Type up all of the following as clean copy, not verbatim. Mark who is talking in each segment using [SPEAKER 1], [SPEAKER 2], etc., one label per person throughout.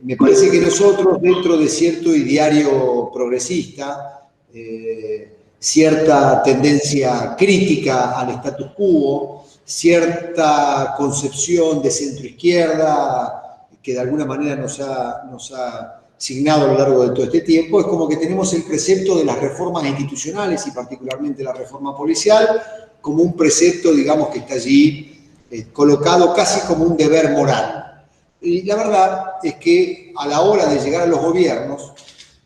[SPEAKER 1] me parece que nosotros, dentro de cierto ideario progresista, cierta tendencia crítica al status quo, cierta concepción de centroizquierda que de alguna manera nos ha signado a lo largo de todo este tiempo, es como que tenemos el precepto de las reformas institucionales y particularmente la reforma policial como un precepto, digamos, que está allí colocado casi como un deber moral. Y la verdad es que a la hora de llegar a los gobiernos,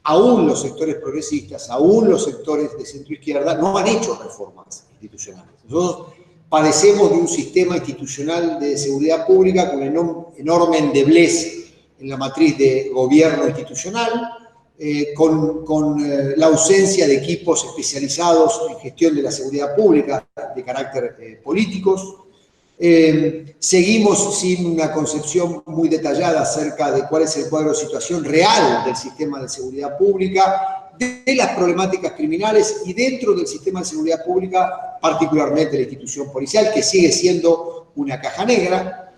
[SPEAKER 1] aún los sectores progresistas, aún los sectores de centroizquierda, no han hecho reformas institucionales. Nosotros padecemos de un sistema institucional de seguridad pública con enorme endeblez en la matriz de gobierno institucional, con la ausencia de equipos especializados en gestión de la seguridad pública de carácter políticos. Seguimos sin una concepción muy detallada acerca de cuál es el cuadro de situación real del sistema de seguridad pública, de las problemáticas criminales y dentro del sistema de seguridad pública, particularmente la institución policial, que sigue siendo una caja negra.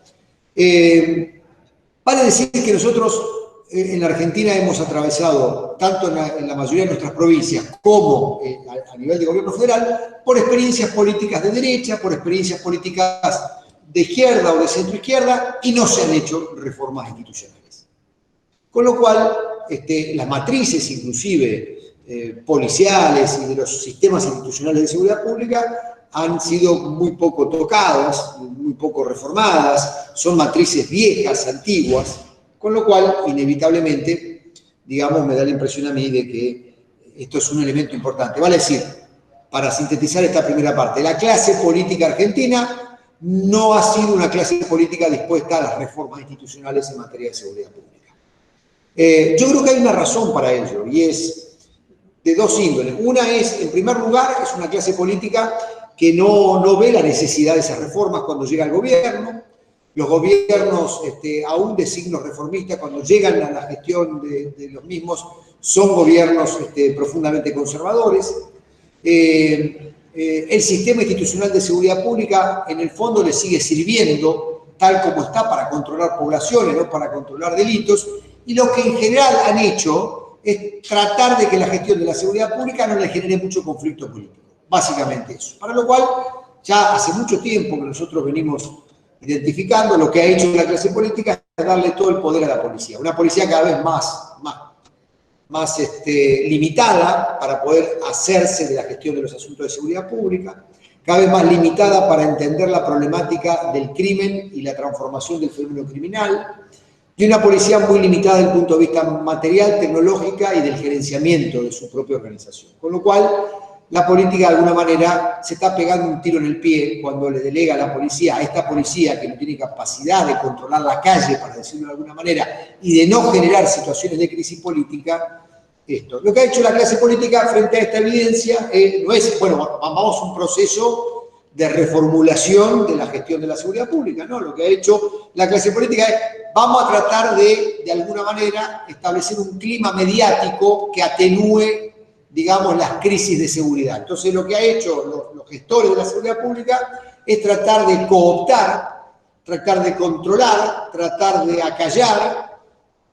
[SPEAKER 1] Vale decir que nosotros en la Argentina hemos atravesado, tanto en la mayoría de nuestras provincias como a nivel de gobierno federal, por experiencias políticas de derecha, por experiencias políticas de izquierda o de centroizquierda, y no se han hecho reformas institucionales. Con lo cual, las matrices, inclusive policiales y de los sistemas institucionales de seguridad pública, han sido muy poco tocadas, muy poco reformadas, son matrices viejas, antiguas, con lo cual, inevitablemente, digamos, me da la impresión a mí de que esto es un elemento importante. Vale decir, para sintetizar esta primera parte, la clase política argentina no ha sido una clase política dispuesta a las reformas institucionales en materia de seguridad pública. Yo creo que hay una razón para ello, y es de dos índoles. Una es, en primer lugar, es una clase política que no ve la necesidad de esas reformas cuando llega al gobierno. Los gobiernos, aún de signos reformistas, cuando llegan a la gestión de los mismos, son gobiernos profundamente conservadores. El sistema institucional de seguridad pública, en el fondo, le sigue sirviendo tal como está para controlar poblaciones, no para controlar delitos, y lo que en general han hecho es tratar de que la gestión de la seguridad pública no le genere mucho conflicto político. Básicamente eso. Para lo cual, ya hace mucho tiempo que nosotros venimos identificando lo que ha hecho la clase política es darle todo el poder a la policía. Una policía cada vez más limitada para poder hacerse de la gestión de los asuntos de seguridad pública, cada vez más limitada para entender la problemática del crimen y la transformación del fenómeno criminal, y una policía muy limitada desde el punto de vista material, tecnológica y del gerenciamiento de su propia organización. Con lo cual, la política de alguna manera se está pegando un tiro en el pie cuando le delega a la policía, a esta policía que no tiene capacidad de controlar la calle, para decirlo de alguna manera, y de no generar situaciones de crisis política, esto. Lo que ha hecho la clase política frente a esta evidencia no es, bueno, vamos a un proceso de reformulación de la gestión de la seguridad pública, ¿no? Lo que ha hecho la clase política es, vamos a tratar de alguna manera, establecer un clima mediático que atenúe, digamos, las crisis de seguridad. Entonces, lo que ha hecho los gestores de la seguridad pública es tratar de cooptar, tratar de controlar, tratar de acallar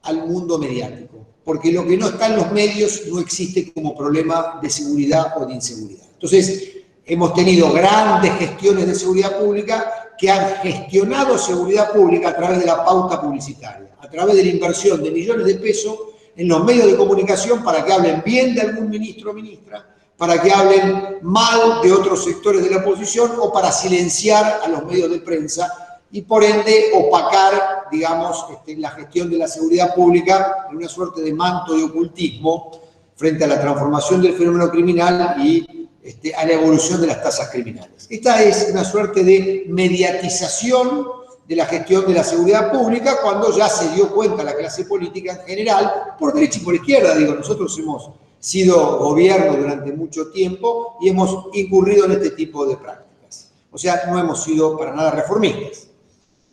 [SPEAKER 1] al mundo mediático. Porque lo que no está en los medios no existe como problema de seguridad o de inseguridad. Entonces, hemos tenido grandes gestiones de seguridad pública que han gestionado seguridad pública a través de la pauta publicitaria, a través de la inversión de millones de pesos en los medios de comunicación para que hablen bien de algún ministro o ministra, para que hablen mal de otros sectores de la oposición o para silenciar a los medios de prensa y por ende opacar, digamos, la gestión de la seguridad pública en una suerte de manto de ocultismo frente a la transformación del fenómeno criminal y a la evolución de las tasas criminales. Esta es una suerte de mediatización de la gestión de la seguridad pública cuando ya se dio cuenta la clase política en general, por derecha y por izquierda, digo, nosotros hemos sido gobierno durante mucho tiempo y hemos incurrido en este tipo de prácticas. O sea, no hemos sido para nada reformistas.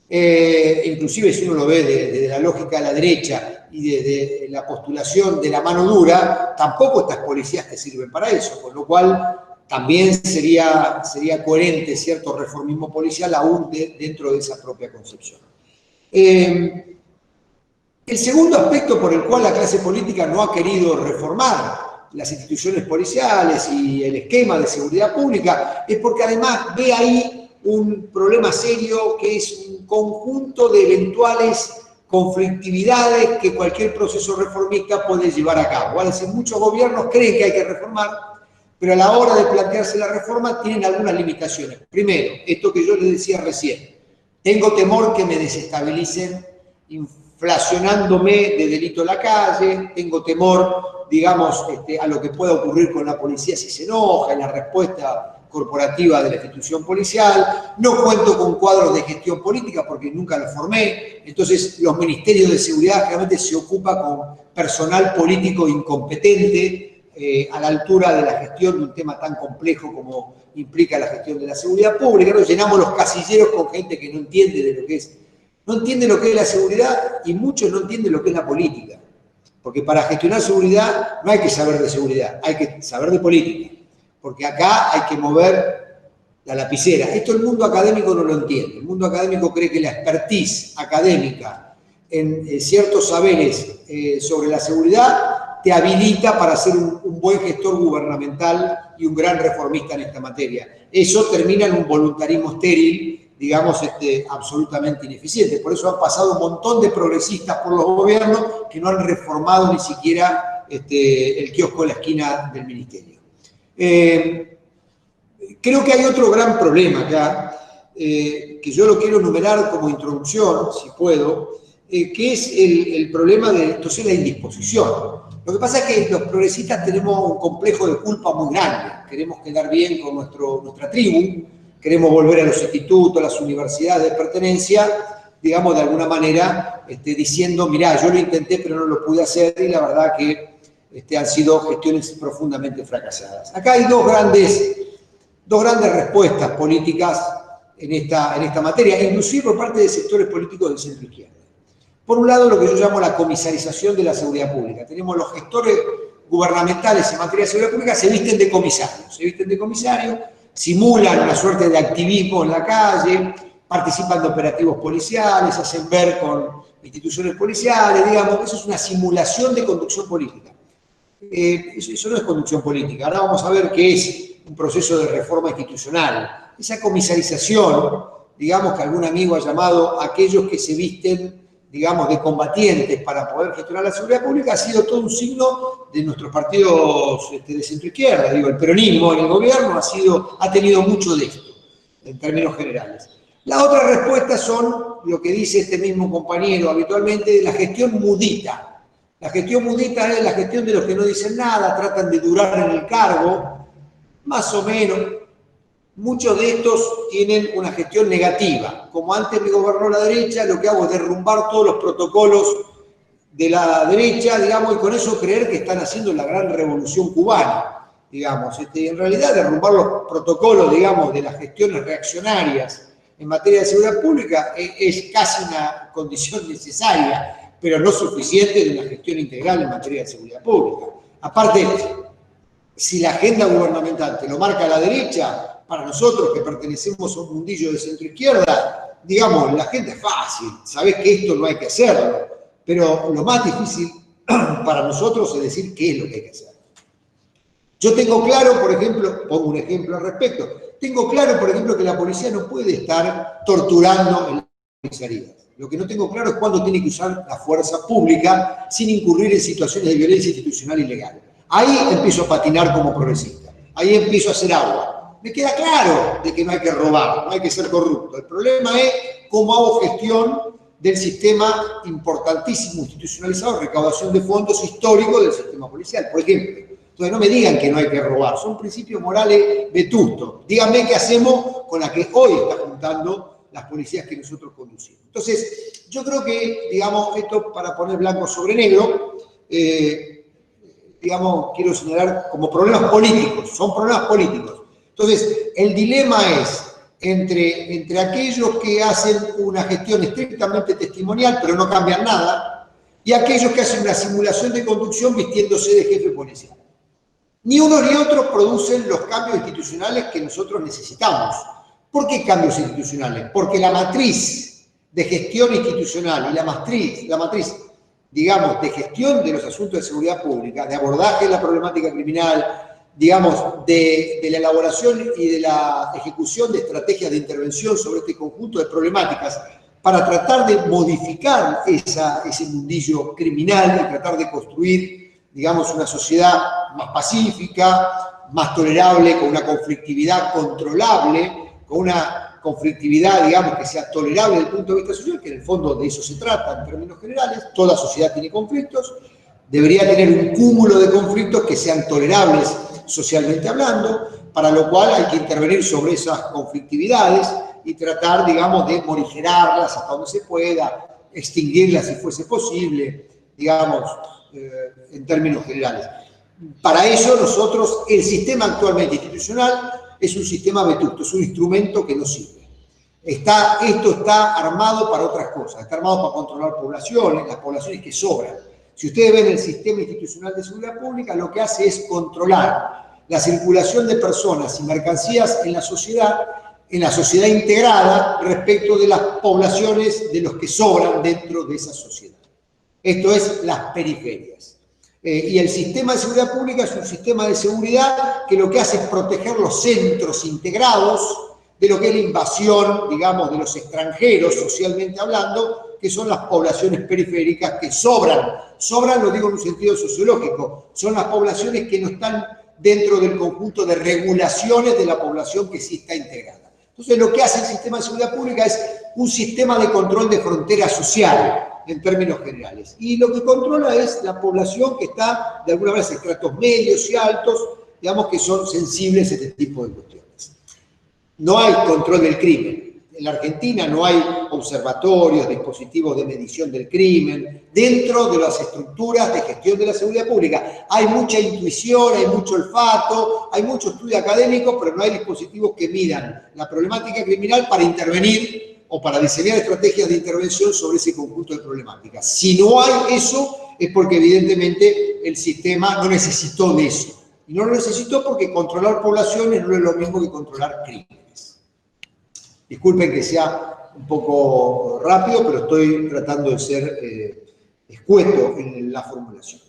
[SPEAKER 1] Inclusive si uno lo ve desde la lógica de la derecha y desde la postulación de la mano dura, tampoco estas policías te sirven para eso, con lo cual también sería coherente cierto reformismo policial aún dentro de esa propia concepción. Esto El segundo aspecto por el cual la clase política no ha querido reformar las instituciones policiales y el esquema de seguridad pública es porque además ve ahí un problema serio que es un conjunto de eventuales conflictividades que cualquier proceso reformista puede llevar a cabo. Es decir, muchos gobiernos creen que hay que reformar, pero a la hora de plantearse la reforma tienen algunas limitaciones. Primero, esto que yo les decía recién, tengo temor que me desestabilicen inflacionándome de delito en la calle, tengo temor, digamos, a lo que pueda ocurrir con la policía si se enoja, en la respuesta corporativa de la institución policial, no cuento con cuadros de gestión política porque nunca los formé, entonces los ministerios de seguridad generalmente se ocupan con personal político incompetente a la altura de la gestión de un tema tan complejo como implica la gestión de la seguridad pública. Nos llenamos los casilleros con gente que no entiende de lo que es, no entiende lo que es la seguridad y muchos no entienden lo que es la política, porque para gestionar seguridad no hay que saber de seguridad, hay que saber de política. Porque acá hay que mover la lapicera. Esto el mundo académico no lo entiende. El mundo académico cree que la expertise académica en ciertos saberes sobre la seguridad te habilita para ser un buen gestor gubernamental y un gran reformista en esta materia. Eso termina en un voluntarismo estéril, digamos, absolutamente ineficiente. Por eso han pasado un montón de progresistas por los gobiernos que no han reformado ni siquiera el kiosco en la esquina del ministerio. Creo que hay otro gran problema acá, que yo lo quiero enumerar como introducción, si puedo, que es el problema de entonces, la indisposición. Lo que pasa es que los progresistas tenemos un complejo de culpa muy grande. Queremos quedar bien con nuestra tribu, queremos volver a los institutos, a las universidades de pertenencia, digamos, de alguna manera, diciendo, mirá, yo lo intenté pero no lo pude hacer y la verdad que han sido gestiones profundamente fracasadas. Acá hay dos grandes respuestas políticas en esta materia, inclusive por parte de sectores políticos del centro izquierda. Por un lado, lo que yo llamo la comisarización de la seguridad pública. Tenemos los gestores gubernamentales en materia de seguridad pública, se visten de comisarios, simulan una suerte de activismo en la calle, participan de operativos policiales, hacen ver con instituciones policiales, digamos, eso es una simulación de conducción política. Eso no es conducción política. Ahora vamos a ver qué es un proceso de reforma institucional. Esa comisarización, digamos que algún amigo ha llamado a aquellos que se visten, digamos, de combatientes para poder gestionar la seguridad pública, ha sido todo un signo de nuestros partidos de centro-izquierda. Digo, el peronismo en el gobierno ha tenido mucho de esto, en términos generales. La otra respuesta son lo que dice este mismo compañero habitualmente, la gestión mudita. La gestión mudita es la gestión de los que no dicen nada, tratan de durar en el cargo, más o menos. Muchos de estos tienen una gestión negativa. Como antes me gobernó la derecha, lo que hago es derrumbar todos los protocolos de la derecha, digamos, y con eso creer que están haciendo la gran revolución cubana, digamos. En realidad, derrumbar los protocolos, digamos, de las gestiones reaccionarias en materia de seguridad pública es casi una condición necesaria, pero no suficiente de una gestión integral en materia de seguridad pública. Aparte, si la agenda gubernamental te lo marca la derecha, para nosotros que pertenecemos a un mundillo de centro-izquierda, digamos, la agenda es fácil, sabés que esto no hay que hacerlo, pero lo más difícil para nosotros es decir qué es lo que hay que hacer. Yo tengo claro, por ejemplo, pongo un ejemplo al respecto, tengo claro, por ejemplo, que la policía no puede estar torturando en las comisarías. Lo que no tengo claro es cuándo tiene que usar la fuerza pública sin incurrir en situaciones de violencia institucional ilegal. Ahí empiezo a patinar como progresista. Ahí empiezo a hacer agua. Me queda claro de que no hay que robar, no hay que ser corrupto. El problema es cómo hago gestión del sistema importantísimo, institucionalizado, recaudación de fondos históricos del sistema policial, por ejemplo. Entonces no me digan que no hay que robar, son principios morales vetustos. Díganme qué hacemos con la que hoy está juntando las policías que nosotros conducimos. Entonces, yo creo que, digamos, esto para poner blanco sobre negro, digamos, quiero señalar como problemas políticos, son problemas políticos. Entonces, el dilema es entre aquellos que hacen una gestión estrictamente testimonial, pero no cambian nada, y aquellos que hacen una simulación de conducción vistiéndose de jefe policial. Ni uno ni otro producen los cambios institucionales que nosotros necesitamos. ¿Por qué cambios institucionales? Porque la matriz de gestión institucional y la matriz digamos, de gestión de los asuntos de seguridad pública, de abordaje de la problemática criminal, digamos, de la elaboración y de la ejecución de estrategias de intervención sobre este conjunto de problemáticas para tratar de modificar ese mundillo criminal y tratar de construir, digamos, una sociedad más pacífica, más tolerable, con una conflictividad controlable, con una conflictividad, digamos, que sea tolerable desde el punto de vista social, que en el fondo de eso se trata en términos generales. Toda sociedad tiene conflictos, debería tener un cúmulo de conflictos que sean tolerables socialmente hablando, para lo cual hay que intervenir sobre esas conflictividades y tratar, digamos, de morigerarlas hasta donde se pueda, extinguirlas si fuese posible, digamos, en términos generales. Para eso nosotros, el sistema actualmente institucional es un sistema vetusto, es un instrumento que no sirve. Esto está armado para otras cosas, está armado para controlar poblaciones, las poblaciones que sobran. Si ustedes ven el sistema institucional de seguridad pública, lo que hace es controlar la circulación de personas y mercancías en la sociedad integrada respecto de las poblaciones de los que sobran dentro de esa sociedad. Esto es las periferias. Y el sistema de seguridad pública es un sistema de seguridad que lo que hace es proteger los centros integrados de lo que es la invasión, digamos, de los extranjeros, socialmente hablando, que son las poblaciones periféricas que sobran. Sobran, lo digo en un sentido sociológico, son las poblaciones que no están dentro del conjunto de regulaciones de la población que sí está integrada. Entonces, lo que hace el sistema de seguridad pública es un sistema de control de frontera social, en términos generales. Y lo que controla es la población que está, de alguna manera, en estratos medios y altos, digamos, que son sensibles a este tipo de cuestiones. No hay control del crimen. En la Argentina no hay observatorios, dispositivos de medición del crimen, dentro de las estructuras de gestión de la seguridad pública. Hay mucha intuición, hay mucho olfato, hay mucho estudio académico, pero no hay dispositivos que midan la problemática criminal para intervenir o para diseñar estrategias de intervención sobre ese conjunto de problemáticas. Si no hay eso, es porque evidentemente el sistema no necesitó de eso. Y no lo necesitó porque controlar poblaciones no es lo mismo que controlar crímenes. Disculpen que sea un poco rápido, pero estoy tratando de ser escueto en la formulación.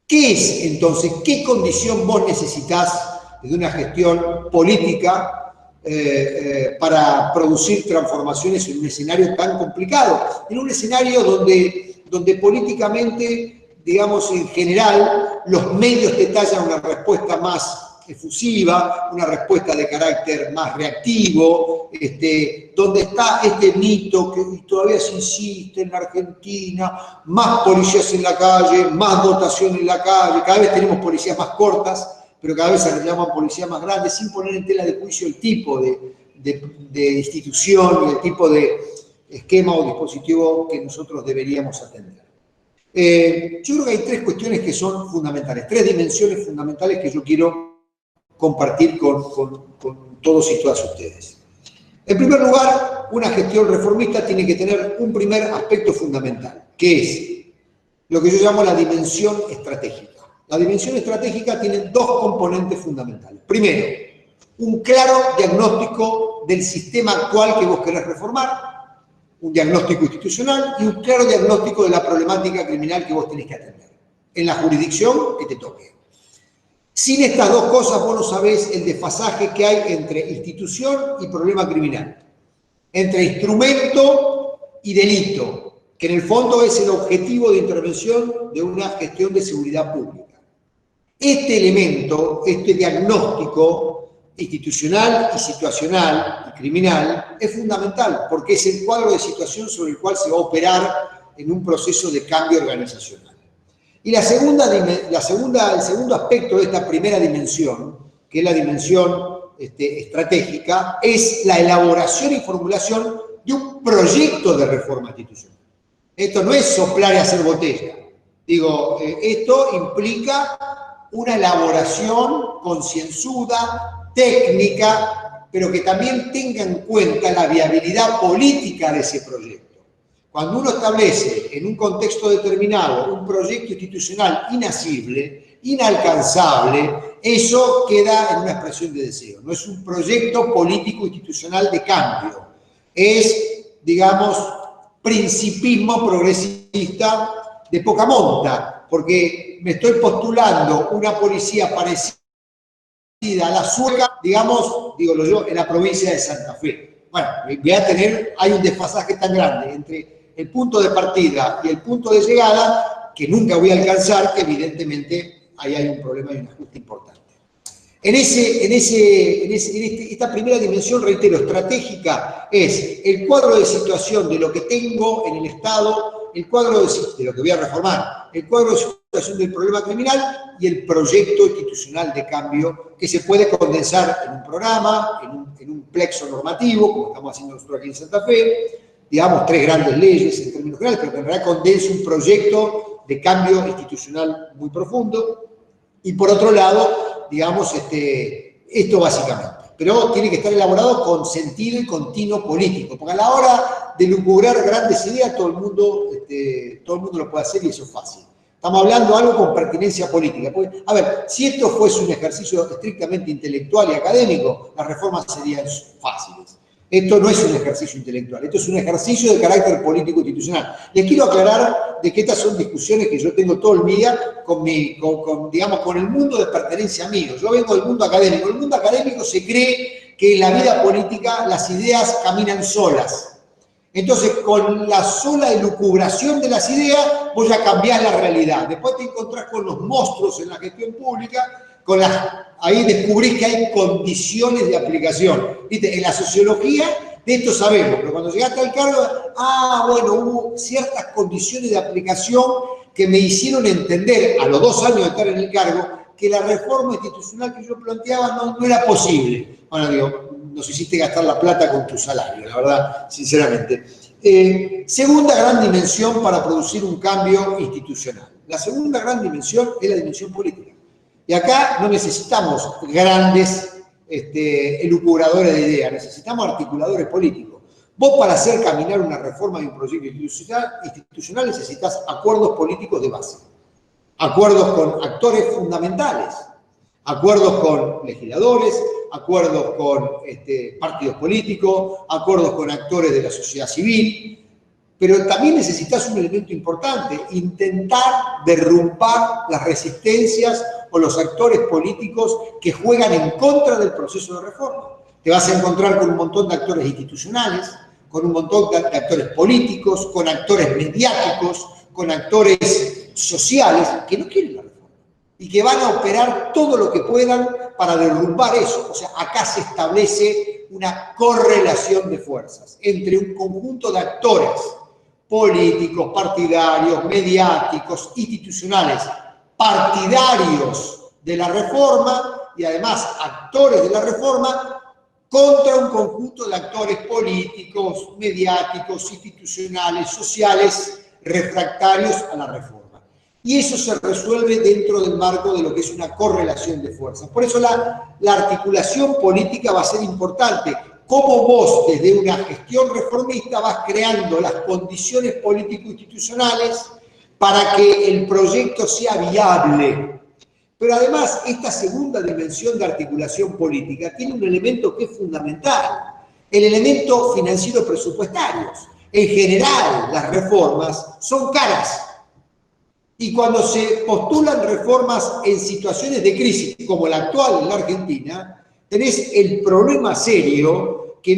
[SPEAKER 1] ¿Qué es entonces? ¿Qué condición vos necesitas de una gestión política para producir transformaciones en un escenario tan complicado? En un escenario donde políticamente, digamos, en general, los medios detallan una respuesta más efusiva, una respuesta de carácter más reactivo, donde está este mito que todavía se insiste en la Argentina, más policías en la calle, más dotación en la calle, cada vez tenemos policías más cortas, pero cada vez se reclaman policías más grandes, sin poner en tela de juicio el tipo de institución y el tipo de esquema o dispositivo que nosotros deberíamos atender. Yo creo que hay tres cuestiones que son fundamentales, tres dimensiones fundamentales que yo quiero compartir con todos y todas ustedes. En primer lugar, una gestión reformista tiene que tener un primer aspecto fundamental, que es lo que yo llamo la dimensión estratégica. La dimensión estratégica tiene dos componentes fundamentales. Primero, un claro diagnóstico del sistema actual que vos querés reformar, un diagnóstico institucional y un claro diagnóstico de la problemática criminal que vos tenés que atender, en la jurisdicción que te toque. Sin estas dos cosas vos no sabés el desfasaje que hay entre institución y problema criminal, entre instrumento y delito, que en el fondo es el objetivo de intervención de una gestión de seguridad pública. Este elemento, este diagnóstico institucional y situacional y criminal es fundamental porque es el cuadro de situación sobre el cual se va a operar en un proceso de cambio organizacional. Y el segundo aspecto de esta primera dimensión, que es la dimensión estratégica, es la elaboración y formulación de un proyecto de reforma institucional. Esto no es soplar y hacer botella. Digo, esto implica una elaboración concienzuda, técnica, pero que también tenga en cuenta la viabilidad política de ese proyecto. Cuando uno establece en un contexto determinado un proyecto institucional inasible, inalcanzable, eso queda en una expresión de deseo. No es un proyecto político institucional de cambio. Es, digamos, principismo progresista de poca monta, porque me estoy postulando una policía parecida a la sueca, digamos, digo yo, en la provincia de Santa Fe. Bueno, hay un desfasaje tan grande entre el punto de partida y el punto de llegada que nunca voy a alcanzar, que evidentemente ahí hay un problema y un ajuste importante. Esta primera dimensión, reitero, estratégica, es el cuadro de situación de lo que tengo en el Estado, el cuadro de lo que voy a reformar, el cuadro de situación del problema criminal y el proyecto institucional de cambio que se puede condensar en un programa, en un plexo normativo, como estamos haciendo nosotros aquí en Santa Fe, digamos, 3 grandes leyes en términos generales, pero que en realidad condensa un proyecto de cambio institucional muy profundo. Y por otro lado, digamos, esto básicamente. Pero tiene que estar elaborado con sentido y continuo político, porque a la hora de lucubrar grandes ideas todo el mundo lo puede hacer y eso es fácil. Estamos hablando de algo con pertinencia política. Porque, a ver, si esto fuese un ejercicio estrictamente intelectual y académico, las reformas serían fáciles. Esto no es un ejercicio intelectual, esto es un ejercicio de carácter político-institucional. Les quiero aclarar de que estas son discusiones que yo tengo todo el día con el mundo de pertenencia mío. Yo vengo del mundo académico. El mundo académico se cree que en la vida política las ideas caminan solas. Entonces, con la sola elucubración de las ideas, vos ya cambiás la realidad. Después te encontrás con los monstruos en la gestión pública, ahí descubrís que hay condiciones de aplicación. ¿Viste? En la sociología de esto sabemos, pero cuando llegaste al cargo, bueno, hubo ciertas condiciones de aplicación que me hicieron entender, a los 2 años de estar en el cargo, que la reforma institucional que yo planteaba no era posible. Bueno, digo, nos hiciste gastar la plata con tu salario, la verdad, sinceramente. Segunda gran dimensión para producir un cambio institucional. La segunda gran dimensión es la dimensión política. Y acá no necesitamos grandes elucubradores de ideas, necesitamos articuladores políticos. Vos para hacer caminar una reforma de un proyecto institucional necesitas acuerdos políticos de base, acuerdos con actores fundamentales, acuerdos con legisladores, acuerdos con partidos políticos, acuerdos con actores de la sociedad civil, pero también necesitas un elemento importante, intentar derrumbar las resistencias o los actores políticos que juegan en contra del proceso de reforma. Te vas a encontrar con un montón de actores institucionales, con un montón de actores políticos, con actores mediáticos, con actores sociales que no quieren la reforma y que van a operar todo lo que puedan para derrumbar eso. O sea, acá se establece una correlación de fuerzas entre un conjunto de actores políticos, partidarios, mediáticos, institucionales, partidarios de la reforma y además actores de la reforma contra un conjunto de actores políticos, mediáticos, institucionales, sociales, refractarios a la reforma. Y eso se resuelve dentro del marco de lo que es una correlación de fuerzas. Por eso la articulación política va a ser importante. Cómo vos, desde una gestión reformista, vas creando las condiciones político-institucionales para que el proyecto sea viable. Pero además, esta segunda dimensión de articulación política tiene un elemento que es fundamental, el elemento financiero presupuestario. En general, las reformas son caras. Y cuando se postulan reformas en situaciones de crisis, como la actual en la Argentina, tenés el problema serio que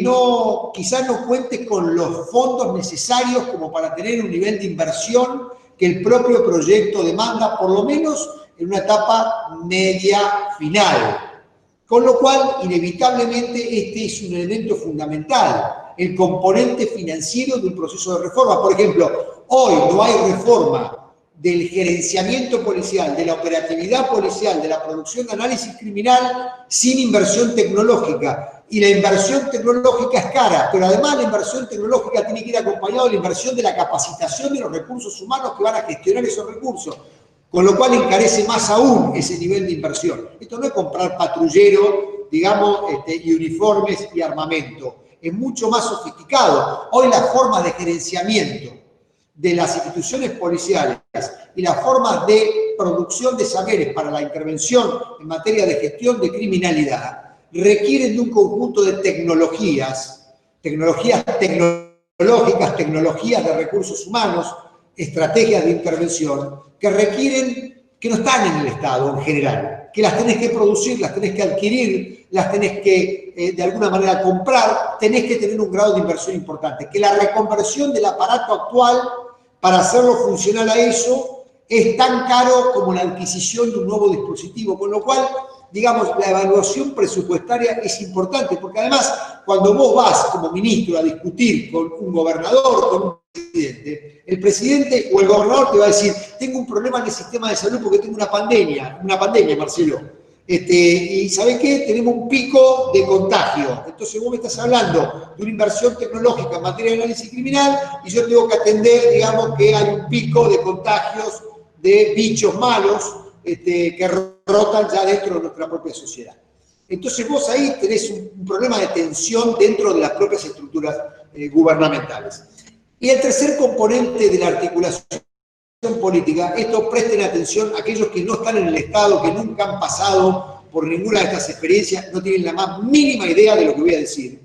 [SPEAKER 1] quizás no cuentes con los fondos necesarios como para tener un nivel de inversión que el propio proyecto demanda, por lo menos en una etapa media final. Con lo cual, inevitablemente, este es un elemento fundamental, el componente financiero de un proceso de reforma. Por ejemplo, hoy no hay reforma del gerenciamiento policial, de la operatividad policial, de la producción de análisis criminal sin inversión tecnológica. Y la inversión tecnológica es cara, pero además la inversión tecnológica tiene que ir acompañada de la inversión de la capacitación de los recursos humanos que van a gestionar esos recursos, con lo cual encarece más aún ese nivel de inversión. Esto no es comprar patrullero, digamos, y uniformes y armamento, es mucho más sofisticado. Hoy las formas de gerenciamiento de las instituciones policiales y las formas de producción de saberes para la intervención en materia de gestión de criminalidad requieren de un conjunto de tecnologías tecnológicas, tecnologías de recursos humanos, estrategias de intervención que requieren, que no están en el Estado en general, que las tenés que producir, las tenés que adquirir, las tenés que de alguna manera comprar, tenés que tener un grado de inversión importante, que la reconversión del aparato actual para hacerlo funcional a eso es tan caro como la adquisición de un nuevo dispositivo, con lo cual, digamos, la evaluación presupuestaria es importante, porque además, cuando vos vas como ministro a discutir con un gobernador, con un presidente, el presidente o el gobernador te va a decir, tengo un problema en el sistema de salud porque tengo una pandemia, Marcelo. Y ¿sabés qué? Tenemos un pico de contagio. Entonces vos me estás hablando de una inversión tecnológica en materia de análisis criminal y yo tengo que atender, digamos, que hay un pico de contagios de bichos malos que rotan ya dentro de nuestra propia sociedad. Entonces vos ahí tenés un problema de tensión dentro de las propias estructuras gubernamentales. Y el tercer componente de la articulación política, esto presten atención a aquellos que no están en el Estado, que nunca han pasado por ninguna de estas experiencias, no tienen la más mínima idea de lo que voy a decir,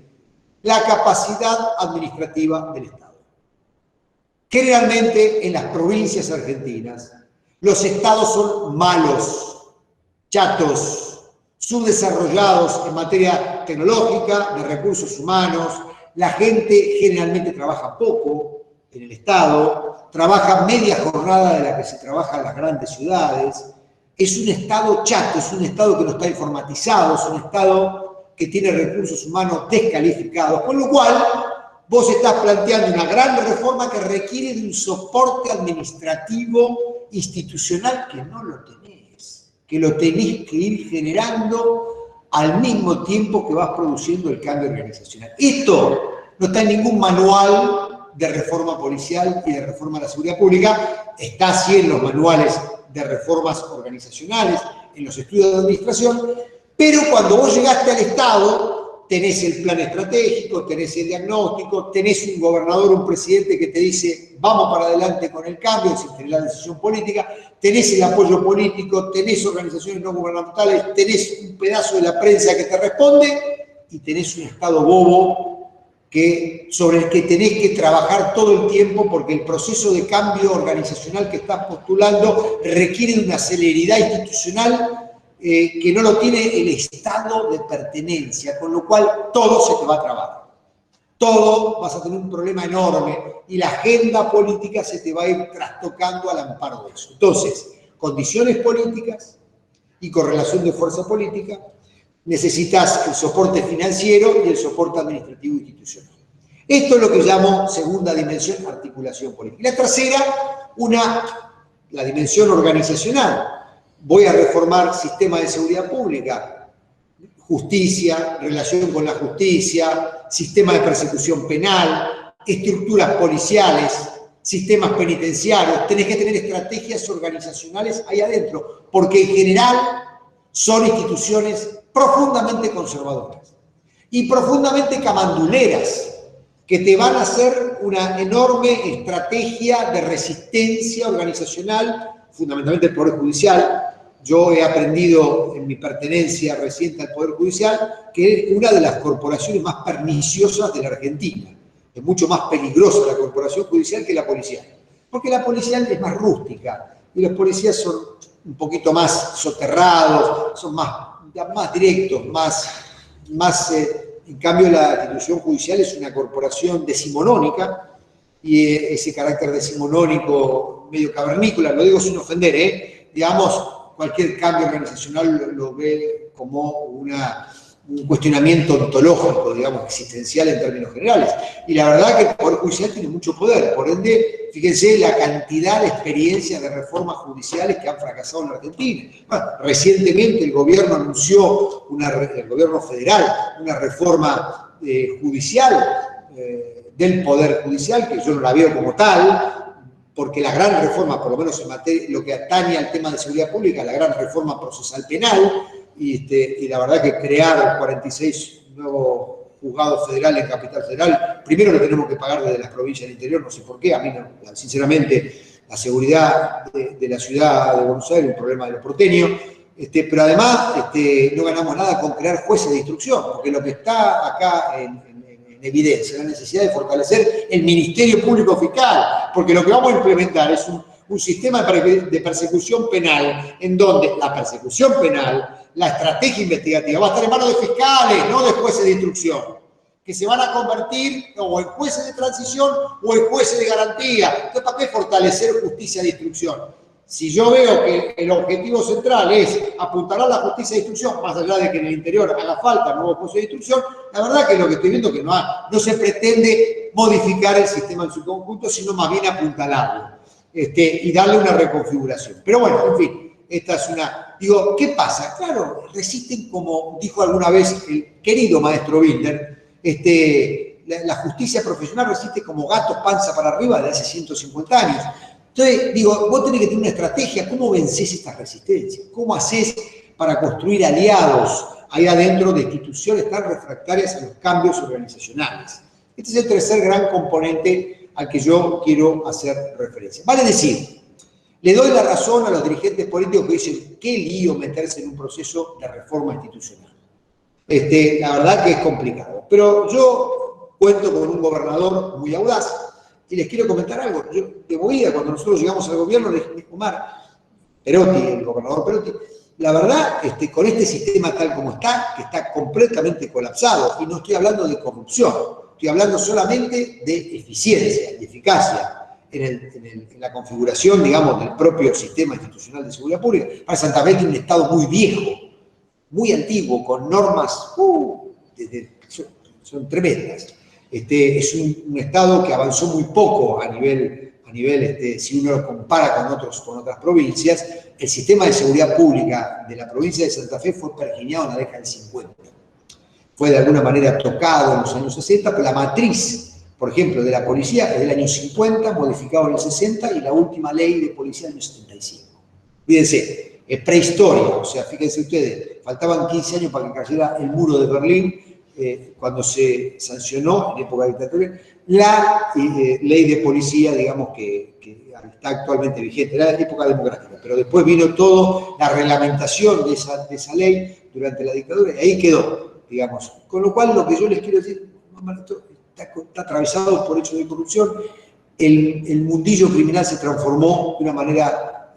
[SPEAKER 1] la capacidad administrativa del Estado. Generalmente en las provincias argentinas, los estados son malos, chatos, subdesarrollados en materia tecnológica, de recursos humanos, la gente generalmente trabaja poco en el Estado, trabaja media jornada de la que se trabaja en las grandes ciudades, es un Estado chato, es un Estado que no está informatizado, es un Estado que tiene recursos humanos descalificados, con lo cual vos estás planteando una gran reforma que requiere de un soporte administrativo institucional que no lo tenés, que lo tenés que ir generando al mismo tiempo que vas produciendo el cambio organizacional. Esto no está en ningún manual de reforma policial y de reforma de la seguridad pública, está así en los manuales de reformas organizacionales, en los estudios de administración, pero cuando vos llegaste al Estado, tenés el plan estratégico, tenés el diagnóstico, tenés un gobernador, un presidente que te dice, vamos para adelante con el cambio, sin tener la decisión política, tenés el apoyo político, tenés organizaciones no gubernamentales, tenés un pedazo de la prensa que te responde, y tenés un Estado bobo sobre el que tenés que trabajar todo el tiempo porque el proceso de cambio organizacional que estás postulando requiere de una celeridad institucional que no lo tiene el estado de pertenencia, con lo cual todo se te va a trabar. Todo vas a tener un problema enorme y la agenda política se te va a ir trastocando al amparo de eso. Entonces, condiciones políticas y correlación de fuerza política, necesitas el soporte financiero y el soporte administrativo institucional. Esto es lo que llamo segunda dimensión, articulación política. Y la tercera, la dimensión organizacional. Voy a reformar sistema de seguridad pública, justicia, relación con la justicia, sistema de persecución penal, estructuras policiales, sistemas penitenciarios. Tenés que tener estrategias organizacionales ahí adentro, porque en general son instituciones profundamente conservadoras y profundamente camanduleras, que te van a hacer una enorme estrategia de resistencia organizacional, fundamentalmente el Poder Judicial. Yo he aprendido en mi pertenencia reciente al Poder Judicial que es una de las corporaciones más perniciosas de la Argentina. Es mucho más peligrosa la corporación judicial que la policial, porque la policial es más rústica y los policías son un poquito más soterrados, son más directos, en cambio la institución judicial es una corporación decimonónica y ese carácter decimonónico medio cavernícola, lo digo sin ofender, digamos, cualquier cambio organizacional lo ve como un cuestionamiento ontológico, digamos, existencial en términos generales. Y la verdad que el Poder Judicial tiene mucho poder, por ende, fíjense la cantidad de experiencias de reformas judiciales que han fracasado en la Argentina. Bueno, recientemente el gobierno anunció, el gobierno federal, una reforma judicial, del Poder Judicial, que yo no la veo como tal, porque la gran reforma, por lo menos en materia, lo que atañe al tema de seguridad pública, la gran reforma procesal penal, y la verdad que crear 46 nuevos juzgados federales en Capital Federal, primero lo tenemos que pagar desde las provincias del interior, no sé por qué, a mí no, sinceramente la seguridad de la ciudad de Buenos Aires es un problema de los porteños, pero además no ganamos nada con crear jueces de instrucción, porque lo que está acá en en evidencia la necesidad de fortalecer el Ministerio Público Fiscal, porque lo que vamos a implementar es un sistema de persecución penal, en donde la persecución penal, la estrategia investigativa, va a estar en manos de fiscales, no de jueces de instrucción, que se van a convertir o en jueces de transición o en jueces de garantía. Entonces, ¿para qué fortalecer justicia de instrucción? Si yo veo que el objetivo central es apuntalar la justicia de instrucción, más allá de que en el interior haga falta nuevos jueces de instrucción, la verdad que lo que estoy viendo es que no se pretende modificar el sistema en su conjunto, sino más bien apuntalarlo y darle una reconfiguración. Pero bueno, en fin, esta es una... Digo, ¿qué pasa? Claro, resisten, como dijo alguna vez el querido maestro Binder, la justicia profesional resiste como gatos panza para arriba de hace 150 años. Entonces, digo, vos tenés que tener una estrategia. ¿Cómo vencés estas resistencias? ¿Cómo hacés para construir aliados ahí adentro de instituciones tan refractarias a los cambios organizacionales? Este es el tercer gran componente al que yo quiero hacer referencia. Vale decir, le doy la razón a los dirigentes políticos que dicen, qué lío meterse en un proceso de reforma institucional. La verdad que es complicado. Pero yo cuento con un gobernador muy audaz. Y les quiero comentar algo. Yo, de movida, cuando nosotros llegamos al gobierno, le dije, Omar, Perotti, el gobernador Perotti, la verdad, con este sistema tal como está, que está completamente colapsado, y no estoy hablando de corrupción, estoy hablando solamente de eficiencia y eficacia en la configuración, digamos, del propio sistema institucional de seguridad pública. Para Santa Fe tiene un Estado muy viejo, muy antiguo, con normas son tremendas. Es un Estado que avanzó muy poco a nivel si uno lo compara con otras provincias. El sistema de seguridad pública de la provincia de Santa Fe fue pergeñado en la década del 50. Fue de alguna manera tocado en los años 60, pero la matriz, por ejemplo, de la policía es del año 50, modificado en el 60, y la última ley de policía en el 75. Fíjense, es prehistoria, o sea, fíjense ustedes, faltaban 15 años para que cayera el muro de Berlín, cuando se sancionó en época dictatorial la ley de policía, digamos, que está actualmente vigente. Era de época democrática, pero después vino toda la reglamentación de esa ley durante la dictadura y ahí quedó, digamos. Con lo cual, lo que yo les quiero decir, esto está atravesado por hechos de corrupción. El mundillo criminal se transformó de una manera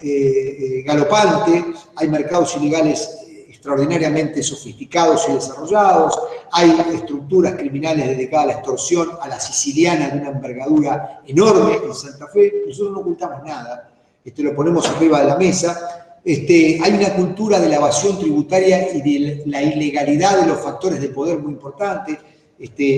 [SPEAKER 1] galopante. Hay mercados ilegales extraordinariamente sofisticados y desarrollados, hay estructuras criminales dedicadas a la extorsión, a la siciliana, de una envergadura enorme en Santa Fe. Nosotros no ocultamos nada, lo ponemos arriba de la mesa. Hay una cultura de la evasión tributaria y de la ilegalidad de los factores de poder muy importante.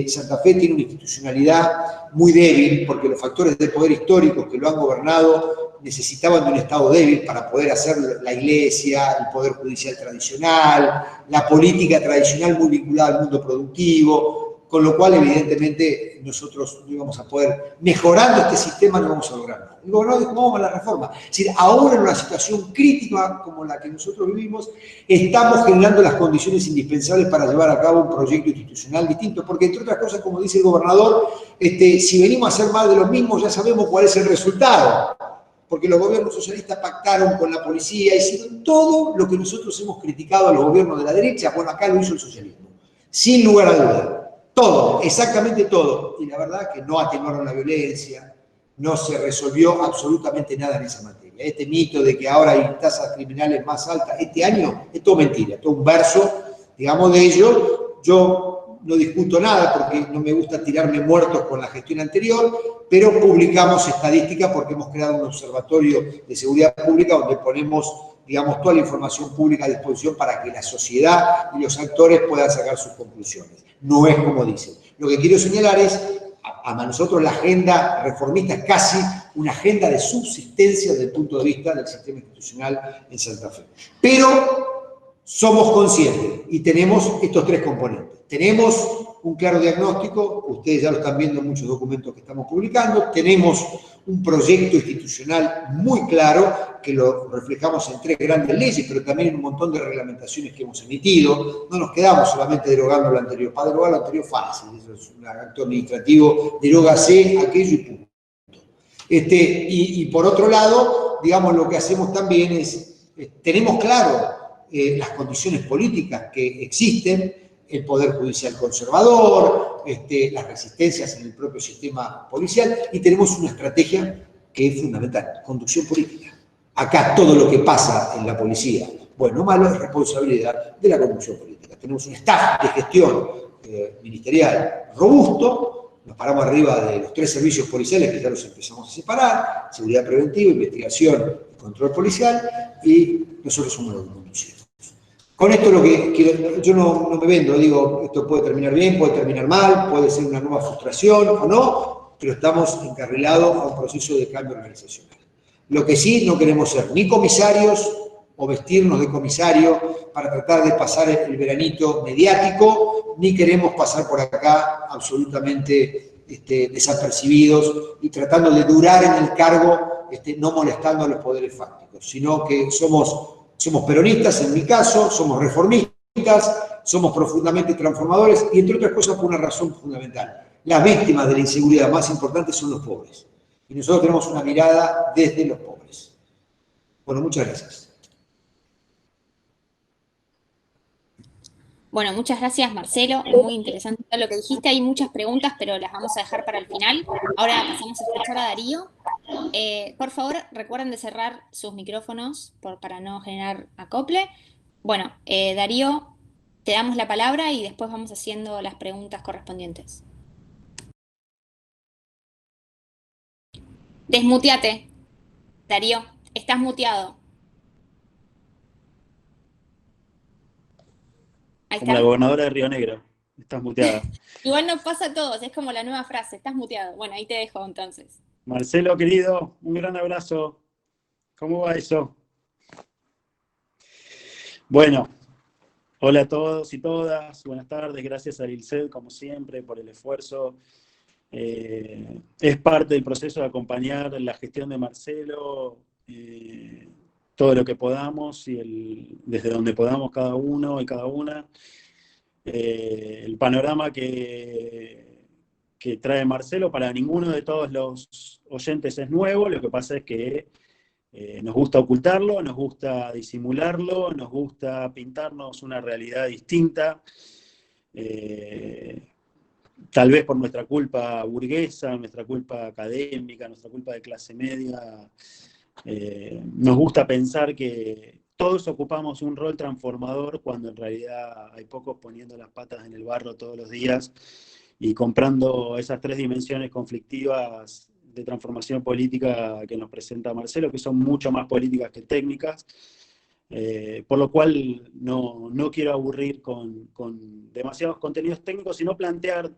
[SPEAKER 1] Santa Fe tiene una institucionalidad muy débil, porque los factores de poder históricos que lo han gobernado necesitaban de un Estado débil para poder hacer la iglesia, el poder judicial tradicional, la política tradicional muy vinculada al mundo productivo, con lo cual evidentemente nosotros no íbamos a poder, mejorando este sistema no vamos a lograr nada. El gobernador dijo, vamos a la reforma. Es decir, ahora en una situación crítica como la que nosotros vivimos, estamos generando las condiciones indispensables para llevar a cabo un proyecto institucional distinto, porque entre otras cosas, como dice el gobernador, si venimos a hacer más de los mismos, ya sabemos cuál es el resultado. Porque los gobiernos socialistas pactaron con la policía, hicieron todo lo que nosotros hemos criticado a los gobiernos de la derecha. Bueno, acá lo hizo el socialismo, sin lugar a duda. Todo, exactamente todo. Y la verdad que no atenuaron la violencia, no se resolvió absolutamente nada en esa materia. Este mito de que ahora hay tasas criminales más altas este año, es todo mentira, todo un verso, digamos, de ello. Yo no discuto nada porque no me gusta tirarme muertos con la gestión anterior, pero publicamos estadísticas porque hemos creado un observatorio de seguridad pública donde ponemos, digamos, toda la información pública a disposición para que la sociedad y los actores puedan sacar sus conclusiones. No es como dicen. Lo que quiero señalar es, a nosotros la agenda reformista es casi una agenda de subsistencia desde el punto de vista del sistema institucional en Santa Fe. Pero somos conscientes y tenemos estos tres componentes. Tenemos un claro diagnóstico, ustedes ya lo están viendo en muchos documentos que estamos publicando, tenemos un proyecto institucional muy claro, que lo reflejamos en tres grandes leyes, pero también en un montón de reglamentaciones que hemos emitido. No nos quedamos solamente derogando lo anterior, para derogar lo anterior fácil, eso es un acto administrativo, derógase aquello y punto. Y por otro lado, digamos, lo que hacemos también es, tenemos claro las condiciones políticas que existen, el Poder Judicial conservador, las resistencias en el propio sistema policial, y tenemos una estrategia que es fundamental, conducción política. Acá todo lo que pasa en la policía, bueno o malo, es responsabilidad de la conducción política. Tenemos un staff de gestión ministerial robusto, nos paramos arriba de los 3 servicios policiales que ya los empezamos a separar, seguridad preventiva, investigación y control policial, y nosotros somos los conducidos. Con esto lo que quiero, yo no me vendo, digo, esto puede terminar bien, puede terminar mal, puede ser una nueva frustración o no, pero estamos encarrilados a un proceso de cambio organizacional. Lo que sí, no queremos ser ni comisarios o vestirnos de comisario para tratar de pasar el veranito mediático, ni queremos pasar por acá absolutamente desapercibidos y tratando de durar en el cargo, no molestando a los poderes fácticos, sino que somos peronistas en mi caso, somos reformistas, somos profundamente transformadores y entre otras cosas por una razón fundamental. Las víctimas de la inseguridad más importantes son los pobres. Y nosotros tenemos una mirada desde los pobres. Bueno, muchas gracias.
[SPEAKER 2] Bueno, muchas gracias, Marcelo. Muy interesante todo lo que dijiste. Hay muchas preguntas, pero las vamos a dejar para el final. Ahora pasamos a escuchar a Darío. Por favor, recuerden de cerrar sus micrófonos para no generar acople. Bueno, Darío, te damos la palabra y después vamos haciendo las preguntas correspondientes. Desmuteate, Darío, estás muteado. Ahí
[SPEAKER 3] Como
[SPEAKER 2] está.
[SPEAKER 3] la gobernadora de Río Negro, estás muteada.
[SPEAKER 2] Igual nos pasa a todos, es como la nueva frase, estás muteado. Bueno, ahí te dejo entonces.
[SPEAKER 3] Marcelo, querido, un gran abrazo. ¿Cómo va eso? Bueno, hola a todos y todas, buenas tardes, gracias a Ilced, como siempre, por el esfuerzo. Es parte del proceso de acompañar la gestión de Marcelo, todo lo que podamos y desde donde podamos cada uno y cada una. El panorama que trae Marcelo para ninguno de todos los oyentes es nuevo, lo que pasa es que nos gusta ocultarlo, nos gusta disimularlo, nos gusta pintarnos una realidad distinta, tal vez por nuestra culpa burguesa, nuestra culpa académica, nuestra culpa de clase media. Nos gusta pensar que todos ocupamos un rol transformador cuando en realidad hay pocos poniendo las patas en el barro todos los días y comprando esas 3 dimensiones conflictivas de transformación política que nos presenta Marcelo, que son mucho más políticas que técnicas, por lo cual no quiero aburrir con demasiados contenidos técnicos, sino plantear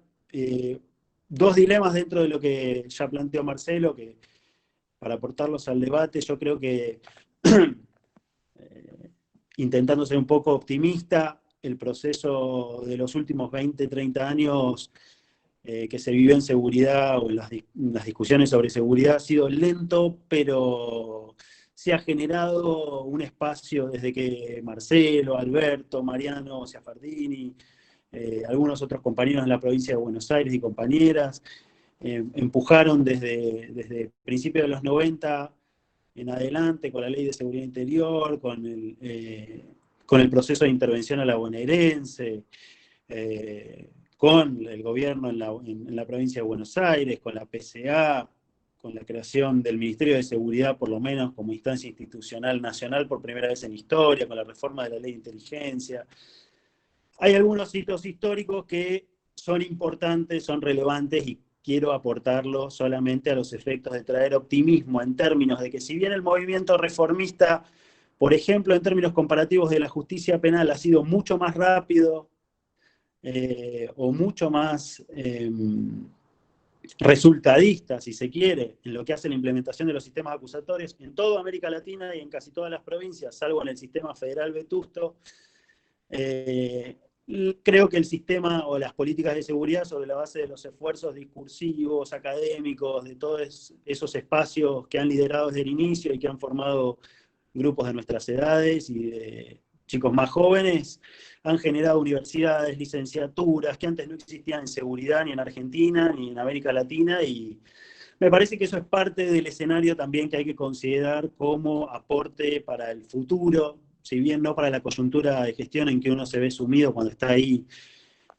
[SPEAKER 3] 2 dilemas dentro de lo que ya planteó Marcelo, que para aportarlos al debate, yo creo que intentando ser un poco optimista, el proceso de los últimos 20, 30 años que se vivió en seguridad o en las discusiones sobre seguridad ha sido lento, pero se ha generado un espacio desde que Marcelo, Alberto, Mariano, Ciafardini, algunos otros compañeros en la provincia de Buenos Aires y compañeras, empujaron desde principios de los 90 en adelante con la Ley de Seguridad Interior, con el proceso de intervención a la bonaerense, con el gobierno en la provincia de Buenos Aires, con la PCA, con la creación del Ministerio de Seguridad, por lo menos como instancia institucional nacional por primera vez en historia, con la reforma de la Ley de Inteligencia. Hay algunos hitos históricos que son importantes, son relevantes y quiero aportarlo solamente a los efectos de traer optimismo en términos de que si bien el movimiento reformista, por ejemplo, en términos comparativos de la justicia penal ha sido mucho más rápido o mucho más resultadista, si se quiere, en lo que hace la implementación de los sistemas acusatorios en toda América Latina y en casi todas las provincias, salvo en el sistema federal vetusto, creo que el sistema o las políticas de seguridad sobre la base de los esfuerzos discursivos, académicos, de todos esos espacios que han liderado desde el inicio y que han formado grupos de nuestras edades y de chicos más jóvenes, han generado universidades, licenciaturas, que antes no existían en seguridad ni en Argentina ni en América Latina, y me parece que eso es parte del escenario también que hay que considerar como aporte para el futuro, si bien no para la coyuntura de gestión en que uno se ve sumido cuando está ahí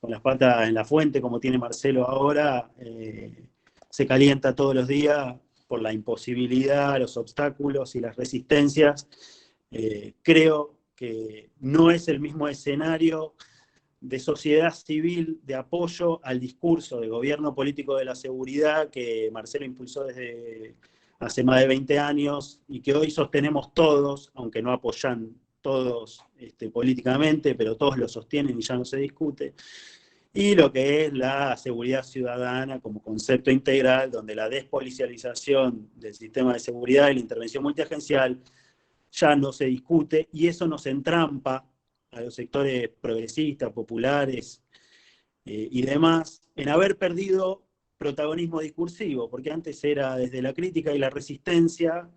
[SPEAKER 3] con las patas en la fuente, como tiene Marcelo ahora, se calienta todos los días por la imposibilidad, los obstáculos y las resistencias. Creo que no es el mismo escenario de sociedad civil, de apoyo al discurso de gobierno político de la seguridad que Marcelo impulsó desde hace más de 20 años y que hoy sostenemos todos, aunque no apoyan todos políticamente, pero todos lo sostienen y ya no se discute, y lo que es la seguridad ciudadana como concepto integral, donde la despolicialización del sistema de seguridad y la intervención multiagencial ya no se discute, y eso nos entrampa a los sectores progresistas, populares y demás, en haber perdido protagonismo discursivo, porque antes era desde la crítica y la resistencia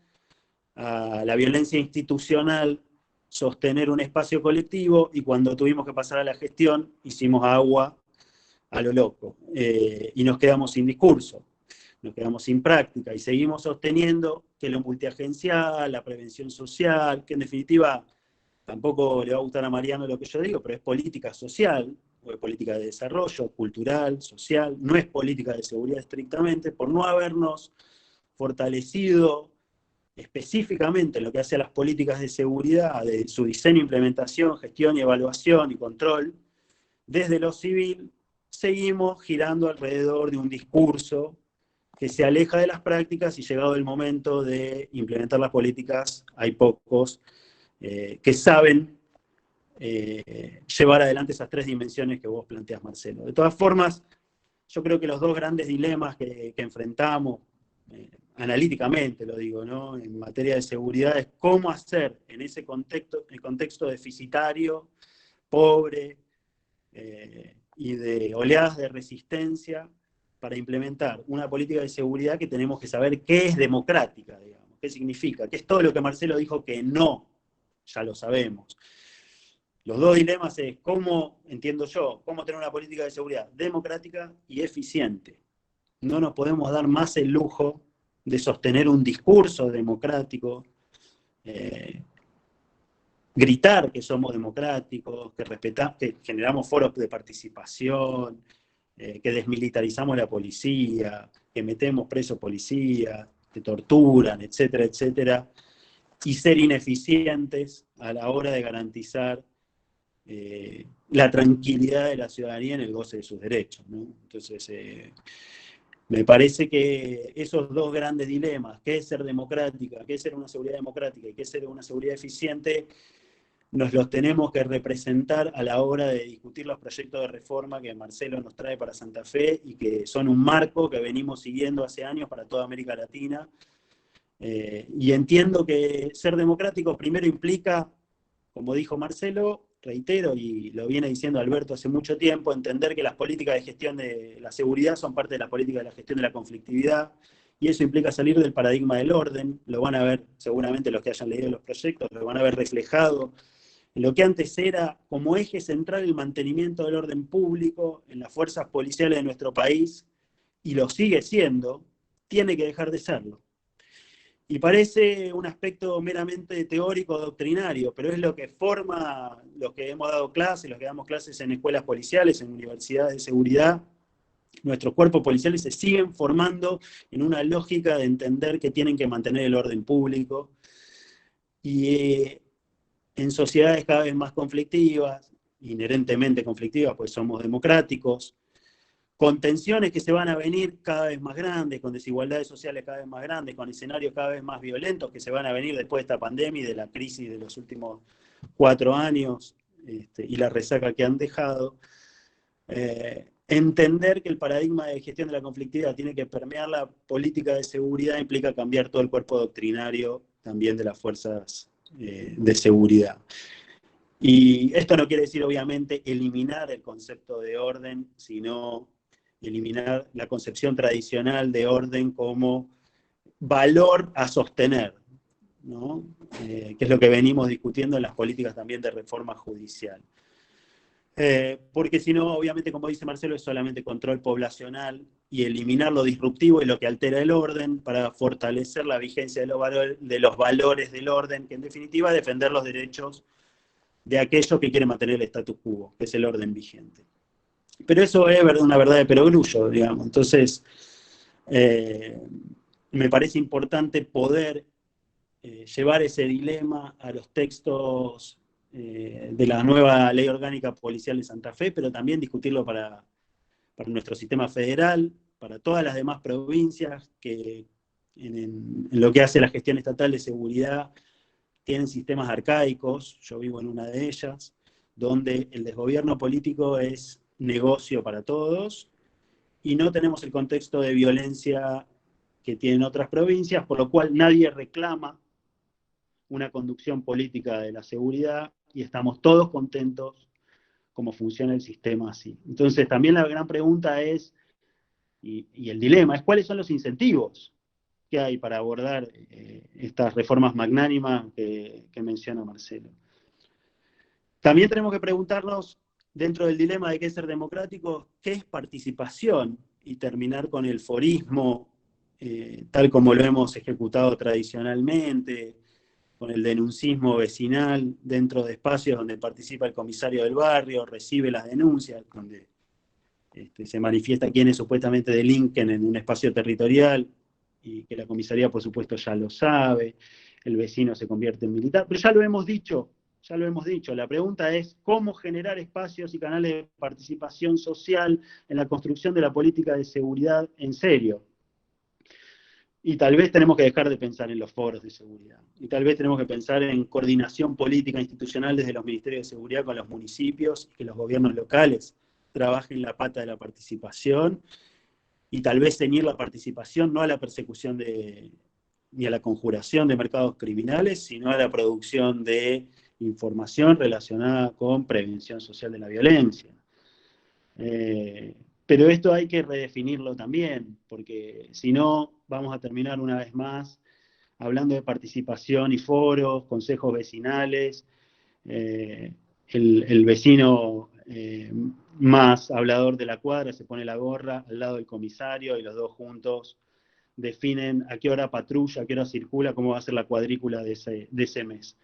[SPEAKER 3] a la violencia institucional sostener un espacio colectivo, y cuando tuvimos que pasar a la gestión hicimos agua a lo loco, y nos quedamos sin discurso, nos quedamos sin práctica, y seguimos sosteniendo que lo multiagencial, la prevención social, que en definitiva tampoco le va a gustar a Mariano lo que yo digo, pero es política social, o es política de desarrollo, cultural, social, no es política de seguridad estrictamente, por no habernos fortalecido específicamente en lo que hace a las políticas de seguridad, de su diseño, implementación, gestión y evaluación y control, desde lo civil seguimos girando alrededor de un discurso que se aleja de las prácticas, y llegado el momento de implementar las políticas, hay pocos que saben llevar adelante esas tres dimensiones que vos planteás, Marcelo. De todas formas, yo creo que los dos grandes dilemas que enfrentamos, analíticamente lo digo, ¿no?, en materia de seguridad, es cómo hacer en ese contexto deficitario, pobre y de oleadas de resistencia, para implementar una política de seguridad que tenemos que saber qué es democrática, digamos, qué significa, qué es todo lo que Marcelo dijo que no, ya lo sabemos. Los dos dilemas es cómo, entiendo yo, cómo tener una política de seguridad democrática y eficiente. No nos podemos dar más el lujo de sostener un discurso democrático, gritar que somos democráticos, que respetamos, que generamos foros de participación, que desmilitarizamos la policía, que metemos presos policías, que torturan, etcétera, etcétera, y ser ineficientes a la hora de garantizar la tranquilidad de la ciudadanía en el goce de sus derechos, ¿no? Entonces, me parece que esos dos grandes dilemas, qué es ser democrática, qué es ser una seguridad democrática y qué es ser una seguridad eficiente, nos los tenemos que representar a la hora de discutir los proyectos de reforma que Marcelo nos trae para Santa Fe y que son un marco que venimos siguiendo hace años para toda América Latina. Y entiendo que ser democrático primero implica, como dijo Marcelo, reitero, y lo viene diciendo Alberto hace mucho tiempo, entender que las políticas de gestión de la seguridad son parte de las políticas de la gestión de la conflictividad, y eso implica salir del paradigma del orden. Lo van a ver seguramente los que hayan leído los proyectos, lo van a ver reflejado en lo que antes era como eje central el mantenimiento del orden público en las fuerzas policiales de nuestro país, y lo sigue siendo, tiene que dejar de serlo. Y parece un aspecto meramente teórico, doctrinario, pero es lo que forma los que hemos dado clases, los que damos clases en escuelas policiales, en universidades de seguridad. Nuestros cuerpos policiales se siguen formando en una lógica de entender que tienen que mantener el orden público. Y en sociedades cada vez más conflictivas, inherentemente conflictivas, pues somos democráticos, con tensiones que se van a venir cada vez más grandes, con desigualdades sociales cada vez más grandes, con escenarios cada vez más violentos que se van a venir después de esta pandemia y de la crisis de los últimos 4 años, y la resaca que han dejado. Entender que el paradigma de gestión de la conflictividad tiene que permear la política de seguridad implica cambiar todo el cuerpo doctrinario también de las fuerzas de seguridad. Y esto no quiere decir, obviamente, eliminar el concepto de orden, sino eliminar la concepción tradicional de orden como valor a sostener, ¿no? Que es lo que venimos discutiendo en las políticas también de reforma judicial. Porque si no, obviamente, como dice Marcelo, es solamente control poblacional, y eliminar lo disruptivo y lo que altera el orden para fortalecer la vigencia de los valores del orden, que en definitiva es defender los derechos de aquellos que quieren mantener el status quo, que es el orden vigente. Pero eso es una verdad de perogrullo, digamos. Entonces, me parece importante poder llevar ese dilema a los textos de la nueva Ley Orgánica Policial de Santa Fe, pero también discutirlo para nuestro sistema federal, para todas las demás provincias que en lo que hace la gestión estatal de seguridad tienen sistemas arcaicos. Yo vivo en una de ellas, donde el desgobierno político es negocio para todos y no tenemos el contexto de violencia que tienen otras provincias, por lo cual nadie reclama una conducción política de la seguridad y estamos todos contentos como funciona el sistema así. Entonces también la gran pregunta es, y el dilema es, ¿cuáles son los incentivos que hay para abordar estas reformas magnánimas que menciona Marcelo? También tenemos que preguntarnos, dentro del dilema de qué es ser democrático, qué es participación, y terminar con el forismo, tal como lo hemos ejecutado tradicionalmente, con el denuncismo vecinal dentro de espacios donde participa el comisario del barrio, recibe las denuncias, donde se manifiesta quienes supuestamente delinquen en un espacio territorial, y que la comisaría, por supuesto, ya lo sabe, el vecino se convierte en militar, pero ya lo hemos dicho, la pregunta es cómo generar espacios y canales de participación social en la construcción de la política de seguridad en serio. Y tal vez tenemos que dejar de pensar en los foros de seguridad. Y tal vez tenemos que pensar en coordinación política institucional desde los ministerios de seguridad con los municipios, que los gobiernos locales trabajen la pata de la participación, y tal vez ceñir la participación no a la persecución ni a la conjuración de mercados criminales, sino a la producción de información relacionada con prevención social de la violencia. Pero esto hay que redefinirlo también, porque si no, vamos a terminar una vez más hablando de participación y foros, consejos vecinales, el vecino más hablador de la cuadra se pone la gorra al lado del comisario y los dos juntos definen a qué hora patrulla, a qué hora circula, cómo va a ser la cuadrícula de ese mes.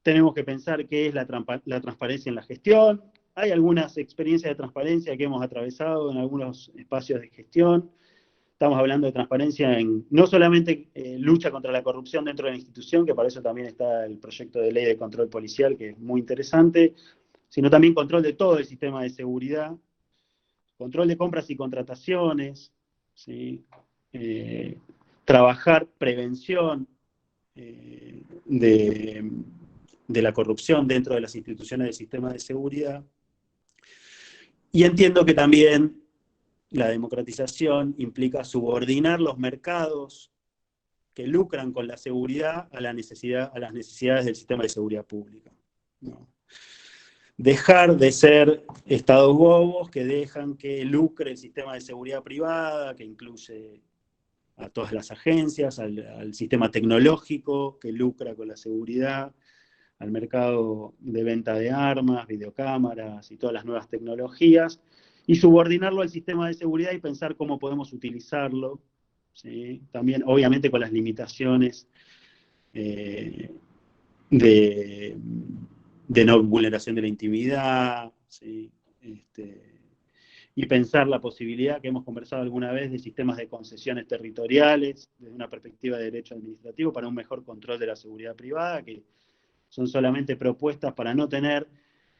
[SPEAKER 3] Tenemos que pensar qué es la transparencia en la gestión. Hay algunas experiencias de transparencia que hemos atravesado en algunos espacios de gestión. Estamos hablando de transparencia en no solamente lucha contra la corrupción dentro de la institución, que para eso también está el proyecto de ley de control policial, que es muy interesante, sino también control de todo el sistema de seguridad, control de compras y contrataciones, ¿sí? Trabajar prevención de la corrupción dentro de las instituciones del sistema de seguridad. Y entiendo que también la democratización implica subordinar los mercados que lucran con la seguridad a las necesidades del sistema de seguridad pública, ¿no? Dejar de ser estados bobos que dejan que lucre el sistema de seguridad privada, que incluye a todas las agencias, al sistema tecnológico que lucra con la seguridad, al mercado de venta de armas, videocámaras y todas las nuevas tecnologías, y subordinarlo al sistema de seguridad y pensar cómo podemos utilizarlo, ¿sí? También, obviamente, con las limitaciones de no vulneración de la intimidad, ¿sí? Y pensar la posibilidad que hemos conversado alguna vez de sistemas de concesiones territoriales, desde una perspectiva de derecho administrativo, para un mejor control de la seguridad privada, que son solamente propuestas para no tener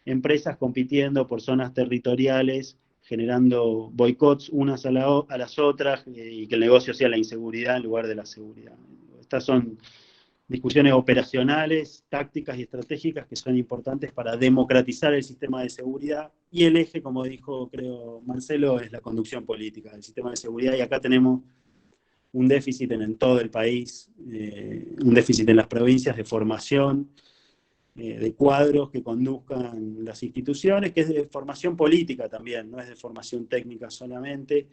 [SPEAKER 3] empresas compitiendo por zonas territoriales, generando boicots unas a las otras, y que el negocio sea la inseguridad en lugar de la seguridad. Estas son discusiones operacionales, tácticas y estratégicas que son importantes para democratizar el sistema de seguridad, y el eje, como dijo, creo, Marcelo, es la conducción política del sistema de seguridad, y acá tenemos un déficit en todo el país, un déficit en las provincias de formación, de cuadros que conduzcan las instituciones, que es de formación política también, no es de formación técnica solamente,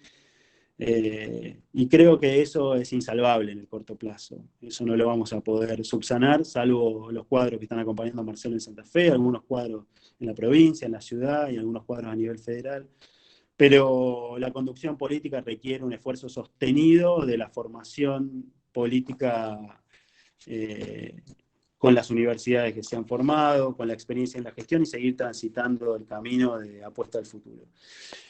[SPEAKER 3] y creo que eso es insalvable en el corto plazo. Eso no lo vamos a poder subsanar, salvo los cuadros que están acompañando a Marcelo en Santa Fe, algunos cuadros en la provincia, en la ciudad, y algunos cuadros a nivel federal. Pero la conducción política requiere un esfuerzo sostenido de la formación política con las universidades que se han formado, con la experiencia en la gestión y seguir transitando el camino de apuesta al futuro.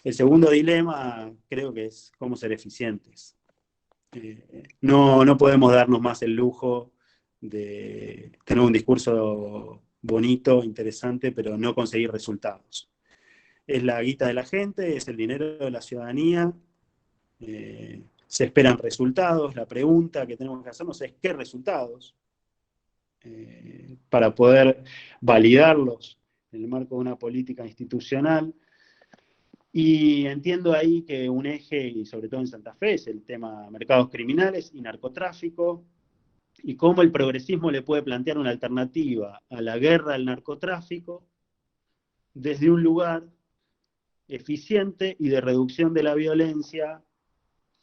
[SPEAKER 3] El segundo dilema creo que es cómo ser eficientes. No podemos darnos más el lujo de tener un discurso bonito, interesante, pero no conseguir resultados. Es la guita de la gente, es el dinero de la ciudadanía, se esperan resultados. La pregunta que tenemos que hacernos es ¿qué resultados? Para poder validarlos en el marco de una política institucional. Y entiendo ahí que un eje, y sobre todo en Santa Fe, es el tema mercados criminales y narcotráfico, y cómo el progresismo le puede plantear una alternativa a la guerra al narcotráfico desde un lugar eficiente y de reducción de la violencia,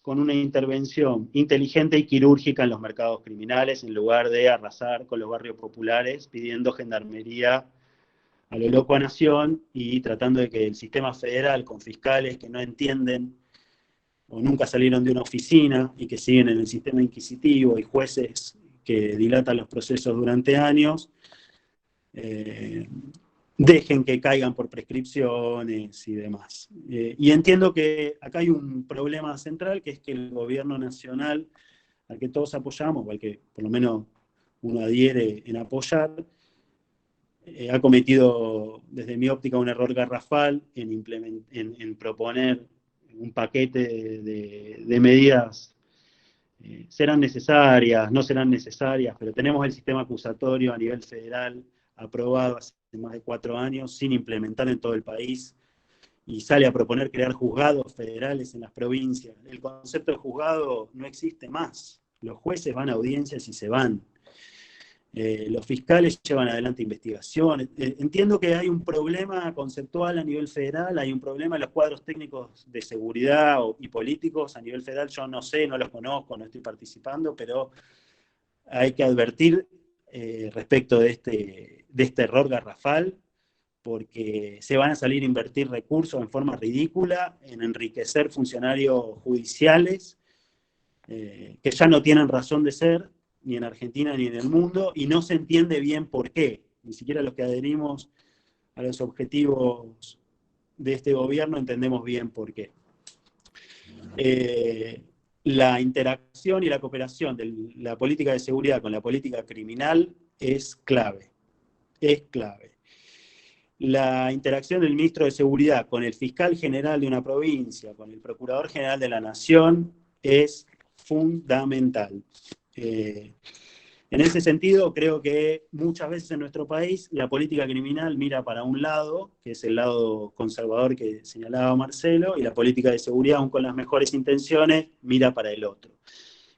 [SPEAKER 3] con una intervención inteligente y quirúrgica en los mercados criminales, en lugar de arrasar con los barrios populares, pidiendo gendarmería a lo loco a nación y tratando de que el sistema federal, con fiscales que no entienden o nunca salieron de una oficina y que siguen en el sistema inquisitivo, y jueces que dilatan los procesos durante años, dejen que caigan por prescripciones y demás. Y entiendo que acá hay un problema central, que es que el gobierno nacional, al que todos apoyamos, o al que por lo menos uno adhiere en apoyar, ha cometido, desde mi óptica, un error garrafal en proponer un paquete de medidas. Serán necesarias, no serán necesarias, pero tenemos el sistema acusatorio a nivel federal aprobado hace más de 4 años, sin implementar en todo el país, y sale a proponer crear juzgados federales en las provincias. El concepto de juzgado no existe más. Los jueces van a audiencias y se van. Los fiscales llevan adelante investigaciones. Entiendo que hay un problema conceptual a nivel federal, hay un problema en los cuadros técnicos de seguridad y políticos a nivel federal. Yo no sé, no los conozco, no estoy participando, pero hay que advertir respecto de este error garrafal, porque se van a salir a invertir recursos en forma ridícula, en enriquecer funcionarios judiciales que ya no tienen razón de ser, ni en Argentina ni en el mundo, y no se entiende bien por qué. Ni siquiera los que adherimos a los objetivos de este gobierno entendemos bien por qué. La interacción y la cooperación de la política de seguridad con la política criminal es clave. Es clave. La interacción del ministro de Seguridad con el fiscal general de una provincia, con el procurador general de la Nación, es fundamental. En ese sentido, creo que muchas veces en nuestro país la política criminal mira para un lado, que es el lado conservador que señalaba Marcelo, y la política de seguridad, aun con las mejores intenciones, mira para el otro.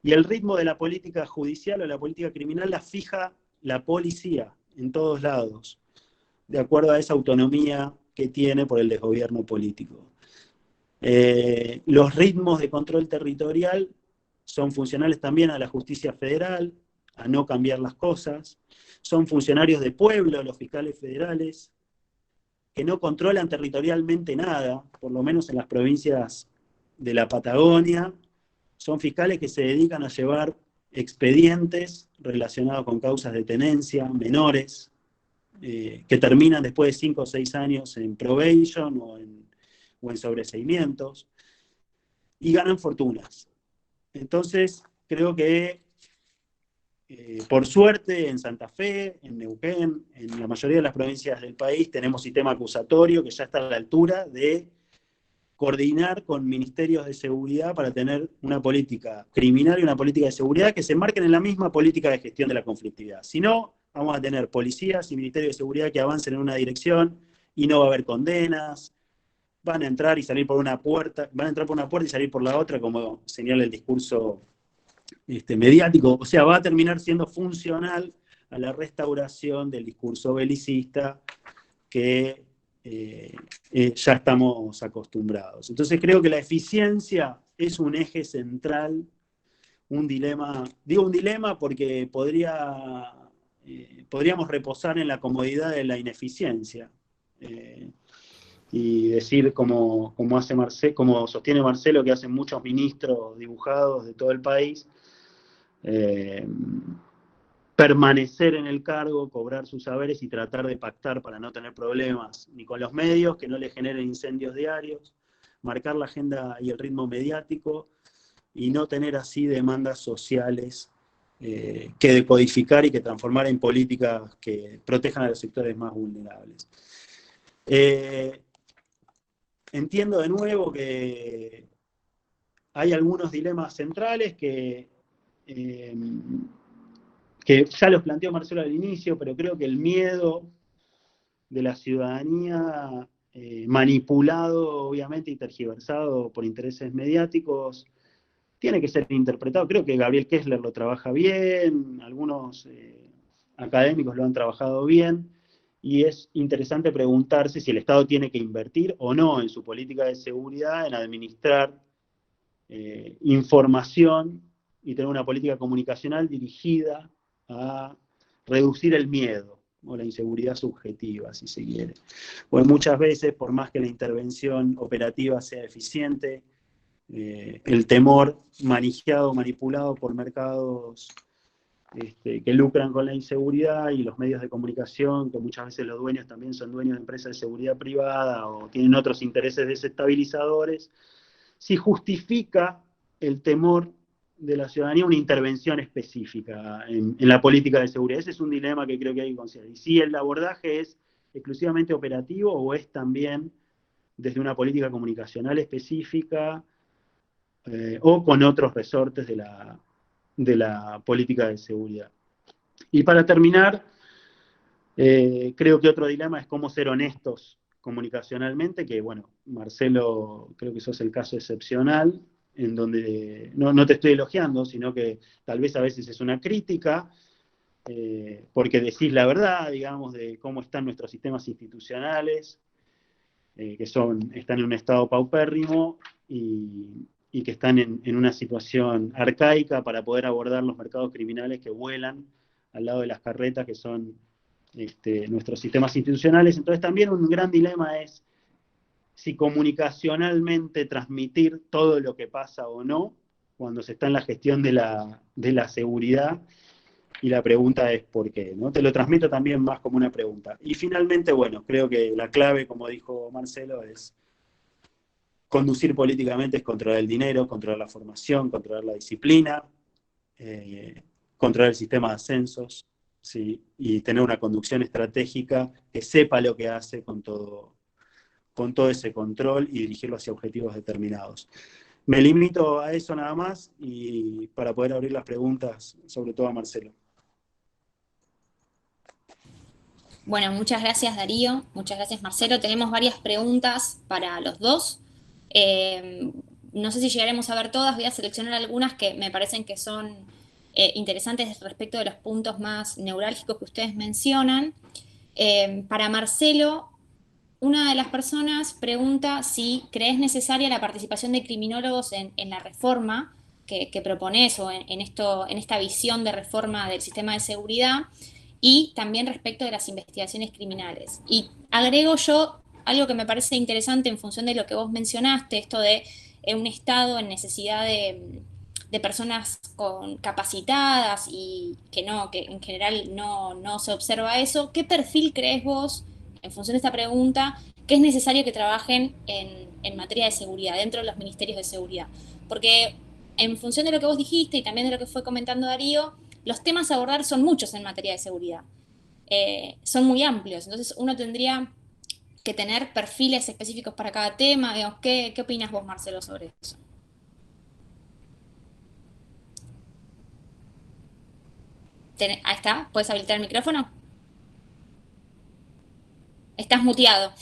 [SPEAKER 3] Y el ritmo de la política judicial o la política criminal la fija la policía en todos lados, de acuerdo a esa autonomía que tiene por el desgobierno político. Los ritmos de control territorial son funcionales también a la justicia federal, a no cambiar las cosas. Son funcionarios de pueblo los fiscales federales, que no controlan territorialmente nada, por lo menos en las provincias de la Patagonia. Son fiscales que se dedican a llevar expedientes relacionados con causas de tenencia, menores, que terminan después de 5 o 6 años en probation o en sobreseimientos, y ganan fortunas. Entonces, creo que, por suerte, en Santa Fe, en Neuquén, en la mayoría de las provincias del país, tenemos sistema acusatorio que ya está a la altura de coordinar con ministerios de seguridad para tener una política criminal y una política de seguridad que se marquen en la misma política de gestión de la conflictividad. Si no, vamos a tener policías y ministerios de seguridad que avancen en una dirección y no va a haber condenas. Van a entrar y salir por una puerta, van a entrar por una puerta y salir por la otra, como señala el discurso mediático. O sea, va a terminar siendo funcional a la restauración del discurso belicista que ya estamos acostumbrados. Entonces creo que la eficiencia es un eje central, un dilema. Digo un dilema porque podríamos reposar en la comodidad de la ineficiencia. Y decir, como sostiene Marcelo, que hacen muchos ministros dibujados de todo el país, permanecer en el cargo, cobrar sus saberes y tratar de pactar para no tener problemas ni con los medios, que no le generen incendios diarios, marcar la agenda y el ritmo mediático y no tener así demandas sociales que decodificar y que transformar en políticas que protejan a los sectores más vulnerables. Entiendo de nuevo que hay algunos dilemas centrales que ya los planteó Marcelo al inicio, pero creo que el miedo de la ciudadanía, manipulado obviamente y tergiversado por intereses mediáticos, tiene que ser interpretado. Creo que Gabriel Kessler lo trabaja bien, algunos académicos lo han trabajado bien, y es interesante preguntarse si el Estado tiene que invertir o no en su política de seguridad, en administrar información y tener una política comunicacional dirigida a reducir el miedo o la inseguridad subjetiva, si se quiere. Pues muchas veces, por más que la intervención operativa sea eficiente, el temor manejado, manipulado por mercados que lucran con la inseguridad y los medios de comunicación, que muchas veces los dueños también son dueños de empresas de seguridad privada o tienen otros intereses desestabilizadores, si justifica el temor de la ciudadanía una intervención específica en la política de seguridad. Ese es un dilema que creo que hay que considerar. Y si el abordaje es exclusivamente operativo o es también desde una política comunicacional específica o con otros resortes de la política de seguridad. Y para terminar, creo que otro dilema es cómo ser honestos comunicacionalmente, que bueno, Marcelo, creo que sos el caso excepcional, en donde no te estoy elogiando, sino que tal vez a veces es una crítica, porque decís la verdad, digamos, de cómo están nuestros sistemas institucionales, que están en un estado paupérrimo y que están en una situación arcaica para poder abordar los mercados criminales que vuelan al lado de las carretas, que son nuestros sistemas institucionales. Entonces también un gran dilema es si comunicacionalmente transmitir todo lo que pasa o no, cuando se está en la gestión de la seguridad, y la pregunta es ¿por qué? ¿No? Te lo transmito también más como una pregunta. Y finalmente, bueno, creo que la clave, como dijo Marcelo, es conducir políticamente, es controlar el dinero, controlar la formación, controlar la disciplina, controlar el sistema de ascensos, ¿sí? Y tener una conducción estratégica que sepa lo que hace con todo ese control y dirigirlo hacia objetivos determinados. Me limito a eso nada más y para poder abrir las preguntas, sobre todo a Marcelo.
[SPEAKER 2] Bueno, muchas gracias Darío, muchas gracias Marcelo. Tenemos varias preguntas para los dos. No sé si llegaremos a ver todas, voy a seleccionar algunas que me parecen que son interesantes respecto de los puntos más neurálgicos que ustedes mencionan. Para Marcelo, una de las personas pregunta si crees necesaria la participación de criminólogos en la reforma que proponés o en esta visión de reforma del sistema de seguridad, y también respecto de las investigaciones criminales. Y agrego yo algo que me parece interesante en función de lo que vos mencionaste, esto de un Estado en necesidad de personas capacitadas y que en general no se observa eso. ¿Qué perfil crees vos, en función de esta pregunta, que es necesario que trabajen en materia de seguridad, dentro de los ministerios de seguridad? Porque en función de lo que vos dijiste y también de lo que fue comentando Darío, los temas a abordar son muchos en materia de seguridad. Son muy amplios, entonces uno tendría que tener perfiles específicos para cada tema. Digamos, ¿qué opinas vos, Marcelo, sobre eso? Ahí está, ¿puedes habilitar el micrófono? Estás muteado.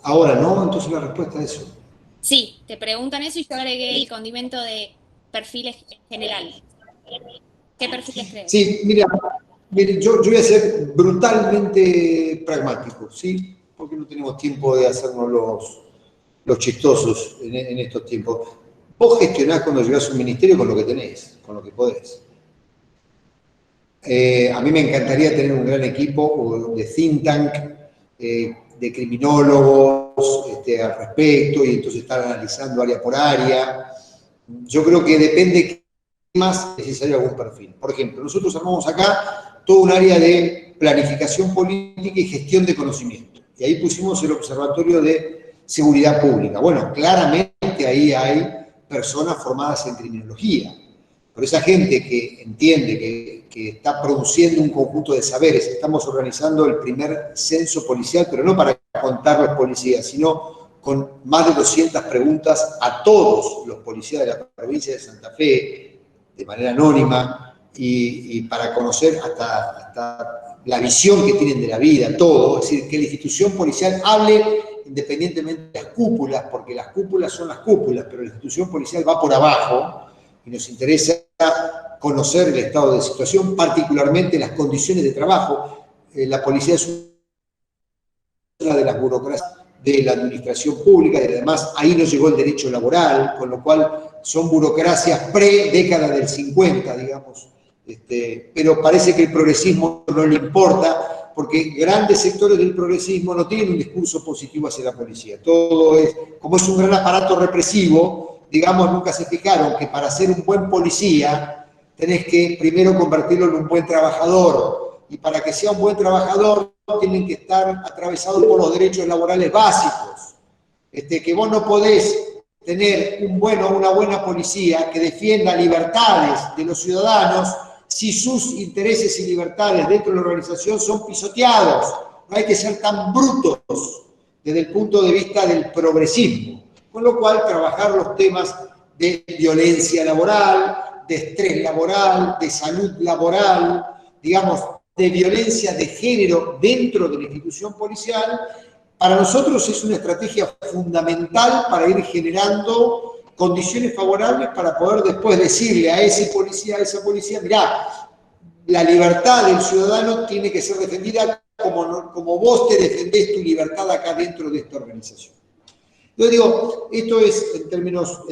[SPEAKER 1] Ahora, ¿no? Entonces la respuesta es eso.
[SPEAKER 2] Sí, te preguntan eso y yo agregué el condimento de perfiles en general. ¿Qué perfiles crees?
[SPEAKER 1] Sí, mira, yo voy a ser brutalmente pragmático, ¿sí? Porque no tenemos tiempo de hacernos los chistosos en estos tiempos. Vos gestionás cuando llegás a un ministerio con lo que tenés, con lo que podés. A mí me encantaría tener un gran equipo de think tank de criminólogos al respecto, y entonces están analizando área por área. Yo creo que depende qué más es necesario algún perfil. Por ejemplo, nosotros armamos acá todo un área de planificación política y gestión de conocimiento. Y ahí pusimos el Observatorio de Seguridad Pública. Bueno, claramente ahí hay personas formadas en criminología. Pero esa gente que entiende que está produciendo un conjunto de saberes, estamos organizando el primer censo policial, pero no para contar los policías, sino con más de 200 preguntas a todos los policías de la provincia de Santa Fe, de manera anónima, y para conocer hasta la visión que tienen de la vida, todo. Es decir, que la institución policial hable independientemente de las cúpulas, porque las cúpulas son las cúpulas, pero la institución policial va por abajo, y nos interesa conocer el estado de situación, particularmente las condiciones de trabajo. La policía es una de las burocracias de la administración pública, y además ahí no llegó el derecho laboral, con lo cual son burocracias pre-década del 50, digamos. Pero parece que el progresismo no le importa, porque grandes sectores del progresismo no tienen un discurso positivo hacia la policía. Todo es, como es un gran aparato represivo, digamos, nunca se fijaron que para ser un buen policía tenés que primero convertirlo en un buen trabajador, y para que sea un buen trabajador tienen que estar atravesados por los derechos laborales básicos. Que vos no podés tener una buena policía que defienda libertades de los ciudadanos si sus intereses y libertades dentro de la organización son pisoteados. No hay que ser tan brutos desde el punto de vista del progresismo. Con lo cual, trabajar los temas de violencia laboral, de estrés laboral, de salud laboral, digamos, de violencia de género dentro de la institución policial, para nosotros es una estrategia fundamental para ir generando condiciones favorables para poder después decirle a ese policía, a esa policía, mirá, la libertad del ciudadano tiene que ser defendida como vos te defendés tu libertad acá dentro de esta organización. Yo digo, esto es, en términos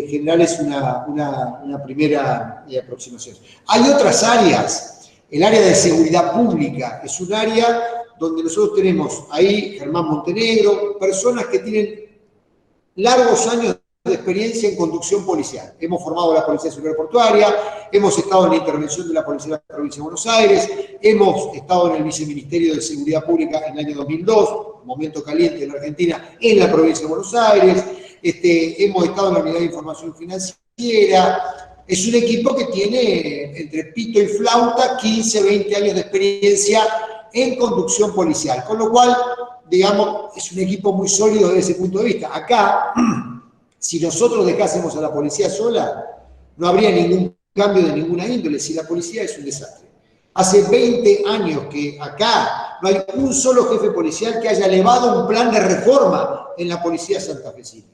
[SPEAKER 1] generales, una primera aproximación. Hay otras áreas. El área de seguridad pública es un área donde nosotros tenemos ahí Germán Montenegro, personas que tienen largos años de experiencia en conducción policial. Hemos formado la Policía Superior Portuaria, hemos estado en la intervención de la Policía de la Provincia de Buenos Aires, hemos estado en el Viceministerio de Seguridad Pública en el año 2002, momento caliente de la Argentina, en la Provincia de Buenos Aires, hemos estado en la Unidad de Información Financiera. Es un equipo que tiene, entre pito y flauta, 15, 20 años de experiencia en conducción policial, con lo cual, digamos, es un equipo muy sólido desde ese punto de vista. Acá, si nosotros dejásemos a la policía sola, no habría ningún cambio de ninguna índole, si la policía es un desastre. Hace 20 años que acá no hay un solo jefe policial que haya elevado un plan de reforma en la policía santafesina.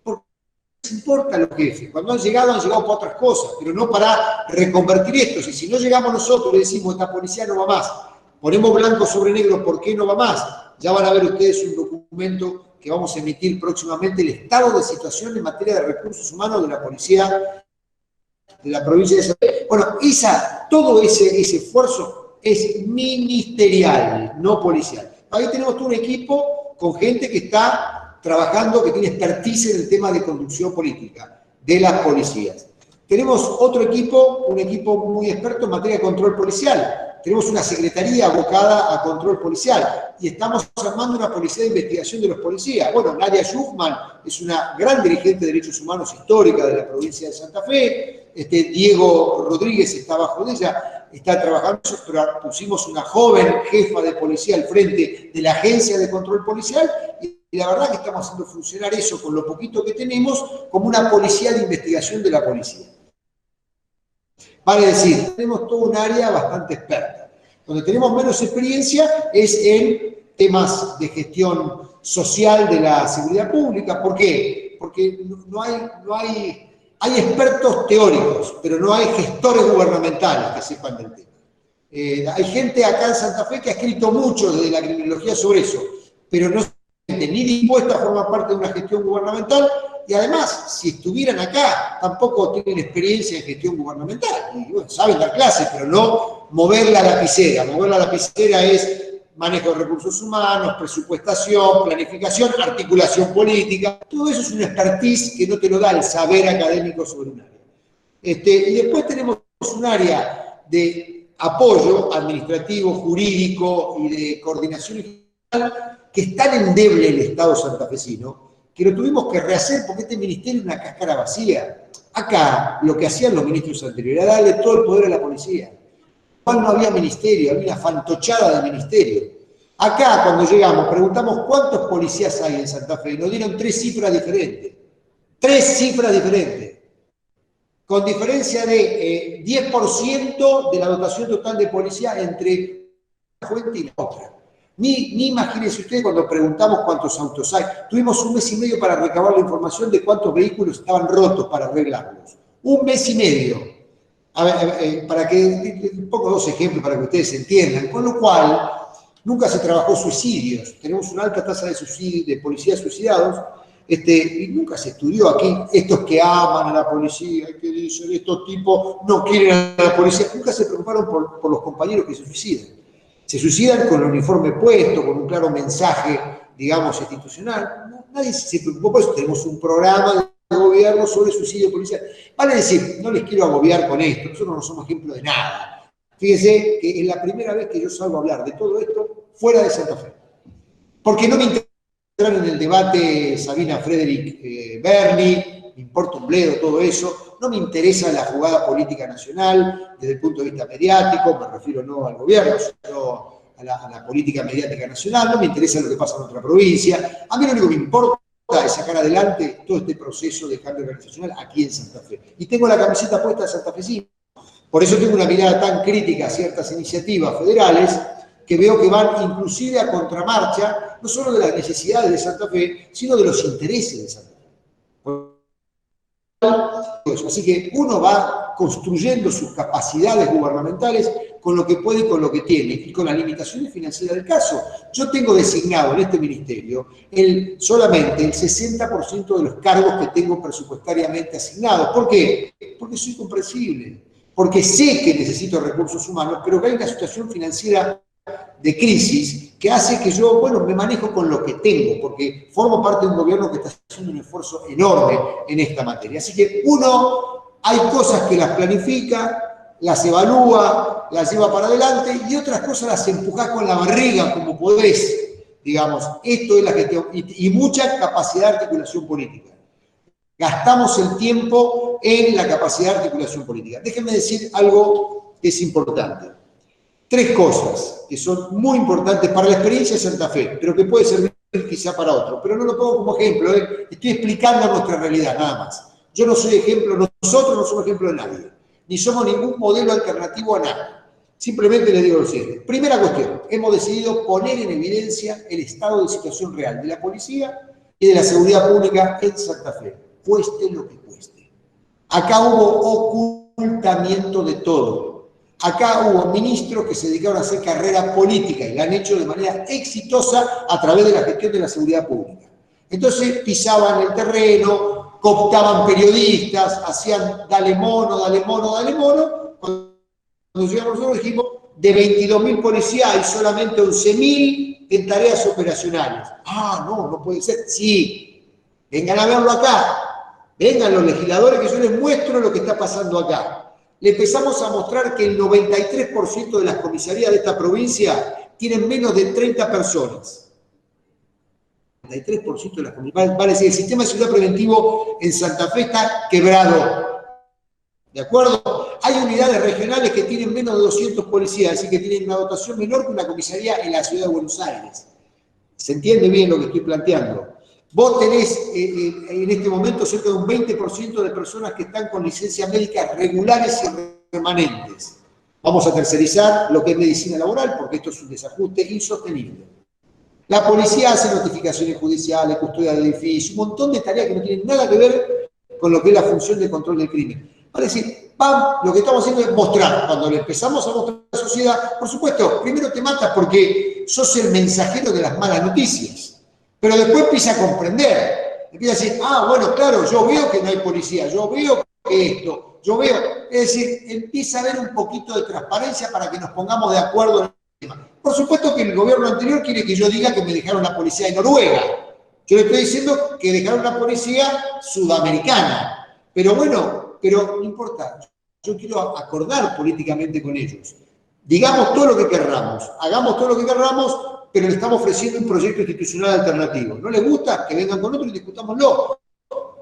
[SPEAKER 1] Porque no les importa a los jefes. Cuando han llegado para otras cosas, pero no para reconvertir esto. Y si no llegamos nosotros y decimos, esta policía no va más, ponemos blanco sobre negro, ¿por qué no va más? Ya van a ver ustedes un documento que vamos a emitir próximamente, el estado de situación en materia de recursos humanos de la policía de la provincia de Santa Fe. Bueno, todo ese esfuerzo es ministerial, no policial. Ahí tenemos todo un equipo con gente que está trabajando, que tiene expertise en el tema de conducción política de las policías. Tenemos otro equipo, un equipo muy experto en materia de control policial. Tenemos una secretaría abocada a control policial y estamos armando una policía de investigación de los policías. Bueno, Nadia Schuchman es una gran dirigente de derechos humanos histórica de la provincia de Santa Fe. Diego Rodríguez está bajo de ella, está trabajando, pero pusimos una joven jefa de policía al frente de la Agencia de Control Policial y la verdad que estamos haciendo funcionar eso con lo poquito que tenemos como una policía de investigación de la policía. Vale decir, tenemos todo un área bastante experta. Donde tenemos menos experiencia es en temas de gestión social de la seguridad pública. ¿Por qué? Porque hay expertos teóricos, pero no hay gestores gubernamentales que sepan del tema. Hay gente acá en Santa Fe que ha escrito mucho desde la criminología sobre eso, pero no ni dispuesta a formar parte de una gestión gubernamental, y además, si estuvieran acá, tampoco tienen experiencia en gestión gubernamental. Y bueno, saben dar clases, pero no mover la lapicera. Mover la lapicera es manejo de recursos humanos, presupuestación, planificación, articulación política. Todo eso es una expertise que no te lo da el saber académico sobre un área. Y después tenemos un área de apoyo administrativo, jurídico y de coordinación general que es tan endeble el Estado santafesino que lo tuvimos que rehacer porque este ministerio es una cáscara vacía. Acá lo que hacían los ministros anteriores era darle todo el poder a la policía. No había ministerio, había una fantochada de ministerio. Acá, cuando llegamos, preguntamos cuántos policías hay en Santa Fe y nos dieron 3 cifras diferentes. 3 cifras diferentes. Con diferencia de 10% de la dotación total de policía entre una fuente y la otra. Ni imagínense ustedes cuando preguntamos cuántos autos hay. Tuvimos 1 mes y medio para recabar la información de cuántos vehículos estaban rotos para arreglarlos. 1 mes y medio. A ver, para que pongo 2 ejemplos para que ustedes entiendan. Con lo cual, nunca se trabajó suicidios. Tenemos una alta tasa de policías suicidados. Y nunca se estudió aquí, estos que aman a la policía, que dicen, estos tipos no quieren a la policía, nunca se preocuparon por los compañeros que se suicidan. Se suicidan con el uniforme puesto, con un claro mensaje, digamos, institucional. Nadie se preocupó por eso. Tenemos un programa de gobierno sobre suicidio policial. Vale decir, no les quiero agobiar con esto, nosotros no somos ejemplo de nada. Fíjense que es la primera vez que yo salgo a hablar de todo esto fuera de Santa Fe. Porque no me interesa en el debate Sabina Frederick Berni, me importa un bledo todo eso, no me interesa la jugada política nacional desde el punto de vista mediático, me refiero no al gobierno, sino a la política mediática nacional, no me interesa lo que pasa en otra provincia, a mí lo único que me importa es sacar adelante todo este proceso de cambio organizacional aquí en Santa Fe. Y tengo la camiseta puesta de santafesino, por eso tengo una mirada tan crítica a ciertas iniciativas federales que veo que van inclusive a contramarcha, no solo de las necesidades de Santa Fe, sino de los intereses de Santa Fe. Así que uno va construyendo sus capacidades gubernamentales con lo que puede y con lo que tiene, y con las limitaciones financieras del caso. Yo tengo designado en este ministerio solamente el 60% de los cargos que tengo presupuestariamente asignados. ¿Por qué? Porque soy comprensible, porque sé que necesito recursos humanos, pero que hay una situación financiera de crisis que hace que yo, bueno, me manejo con lo que tengo, porque formo parte de un gobierno que está haciendo un esfuerzo enorme en esta materia. Así que hay cosas que las planifica, las evalúa, las lleva para adelante, y otras cosas las empujás con la barriga como podés, digamos. Esto es la gestión, y mucha capacidad de articulación política. Gastamos el tiempo en la capacidad de articulación política. Déjenme decir algo que es importante. 3 cosas que son muy importantes para la experiencia de Santa Fe, pero que puede servir quizá para otro. Pero no lo pongo como ejemplo, estoy explicando nuestra realidad, nada más. Yo no soy ejemplo, nosotros no somos ejemplo de nadie, ni somos ningún modelo alternativo a nadie. Simplemente les digo lo siguiente. Primera cuestión, hemos decidido poner en evidencia el estado de situación real de la policía y de la seguridad pública en Santa Fe, cueste lo que cueste. Acá hubo ocultamiento de todo. Acá hubo ministros que se dedicaron a hacer carrera política y la han hecho de manera exitosa a través de la gestión de la seguridad pública. Entonces pisaban el terreno, cooptaban periodistas, hacían dale mono, dale mono, dale mono. Cuando llegamos nosotros dijimos, de 22.000 policías hay solamente 11.000 en tareas operacionales. Ah, no puede ser. Sí, vengan a verlo acá. Vengan los legisladores que yo les muestro lo que está pasando acá. Le empezamos a mostrar que el 93% de las comisarías de esta provincia tienen menos de 30 personas. 93% de las comisarías. Vale decir, el sistema de seguridad preventivo en Santa Fe está quebrado. ¿De acuerdo? Hay unidades regionales que tienen menos de 200 policías, así que tienen una dotación menor que una comisaría en la ciudad de Buenos Aires. ¿Se entiende bien lo que estoy planteando? Vos tenés en este momento cerca de un 20% de personas que están con licencias médicas regulares y permanentes. Vamos a tercerizar lo que es medicina laboral porque esto es un desajuste insostenible. La policía hace notificaciones judiciales, custodia del edificio, un montón de tareas que no tienen nada que ver con lo que es la función de control del crimen. Vale decir, lo que estamos haciendo es mostrar. Cuando le empezamos a mostrar a la sociedad, por supuesto, primero te matas porque sos el mensajero de las malas noticias. Pero después empieza a comprender, empieza a decir, bueno, claro, yo veo que no hay policía, yo veo que esto, yo veo, es decir, empieza a haber un poquito de transparencia para que nos pongamos de acuerdo en el tema. Por supuesto que el gobierno anterior quiere que yo diga que me dejaron la policía de Noruega. Yo le estoy diciendo que dejaron la policía sudamericana. Pero bueno, pero no importa. Yo quiero acordar políticamente con ellos. Digamos todo lo que querramos, hagamos todo lo que querramos, pero le estamos ofreciendo un proyecto institucional alternativo. ¿No les gusta? Que vengan con otro y discutámoslo.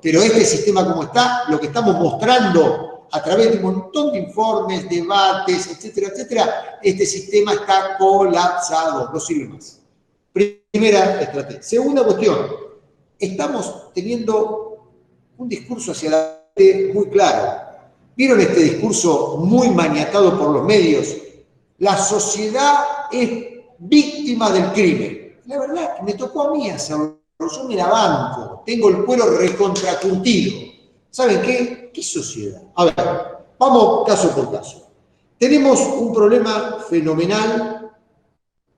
[SPEAKER 1] Pero este sistema como está, lo que estamos mostrando a través de un montón de informes, debates, etcétera, etcétera, este sistema está colapsado, no sirve más. Primera estrategia. Segunda cuestión, estamos teniendo un discurso hacia adelante muy claro. ¿Vieron este discurso muy maniatado por los medios? La sociedad es víctima del crimen. La verdad, me tocó a mí hacerlo. Yo me la banco. Tengo el cuero recontracurtido. ¿Saben qué? ¿Qué sociedad? A ver, vamos caso por caso. Tenemos un problema fenomenal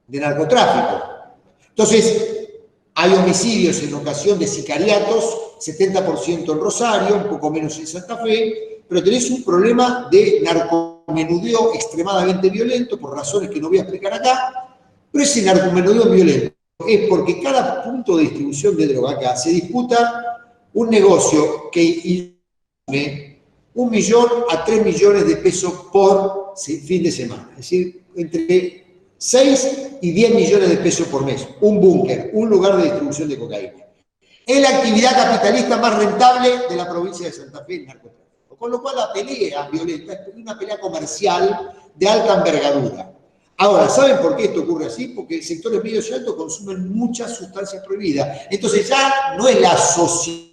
[SPEAKER 1] de narcotráfico. Entonces, hay homicidios en ocasión de sicariatos, 70% en Rosario, un poco menos en Santa Fe, pero tenés un problema de narcomenudeo extremadamente violento, por razones que no voy a explicar acá, pero ese narcomenudeo violento es porque cada punto de distribución de droga acá se disputa un negocio que insume 1 millón a 3 millones de pesos por fin de semana. Es decir, entre 6 y 10 millones de pesos por mes. Un búnker, un lugar de distribución de cocaína. Es la actividad capitalista más rentable de la provincia de Santa Fe, el narcotráfico. Con lo cual la pelea violenta es una pelea comercial de alta envergadura. Ahora, ¿saben por qué esto ocurre así? Porque sectores medios y altos consumen muchas sustancias prohibidas. Entonces ya no es la sociedad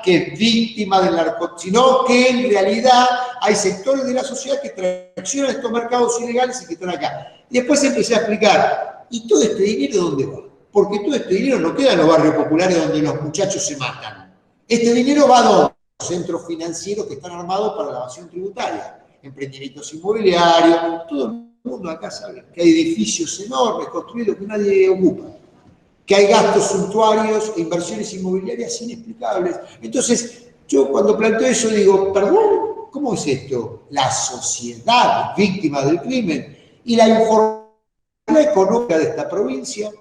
[SPEAKER 1] que es víctima del narcotráfico, sino que en realidad hay sectores de la sociedad que traccionan estos mercados ilegales y que están acá. Y después empecé a explicar, ¿y todo este dinero dónde va? Porque todo este dinero no queda en los barrios populares donde los muchachos se matan. Este dinero va a ¿dónde? Los centros financieros que están armados para la evasión tributaria, emprendimientos inmobiliarios, todo el mundo acá sabe que hay edificios enormes construidos que nadie ocupa, que hay gastos suntuarios e inversiones inmobiliarias inexplicables. Entonces, yo cuando planteo eso digo, perdón, ¿cómo es esto? La sociedad víctima del crimen y la informalidad económica de esta provincia,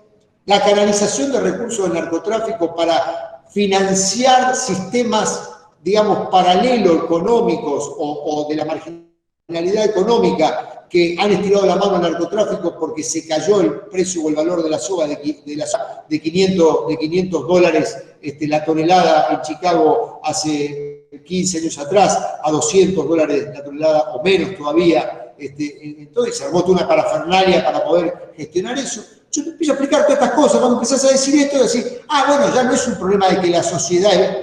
[SPEAKER 1] la canalización de recursos del narcotráfico para financiar sistemas, digamos, paralelos económicos o de la marginalidad económica que han estirado la mano al narcotráfico porque se cayó el precio o el valor de la soga de $500 la tonelada en Chicago hace 15 años atrás, a $200 la tonelada o menos todavía. Entonces se armó toda una parafernalia para poder gestionar eso. Yo te empiezo a explicar todas estas cosas. Cuando empezás a decir esto, decir, bueno, ya no es un problema de que la sociedad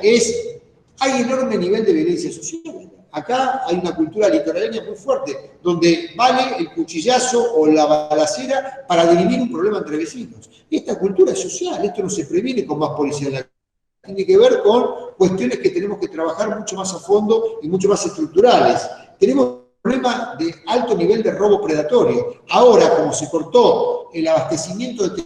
[SPEAKER 1] hay enorme nivel de violencia social. Acá hay una cultura litoraleña muy fuerte, donde vale el cuchillazo o la balacera para dirimir un problema entre vecinos. Esta cultura es social, esto no se previene con más policía. Tiene que ver con cuestiones que tenemos que trabajar mucho más a fondo y mucho más estructurales. Tenemos un problema de alto nivel de robo predatorio. Ahora, como se cortó el abastecimiento de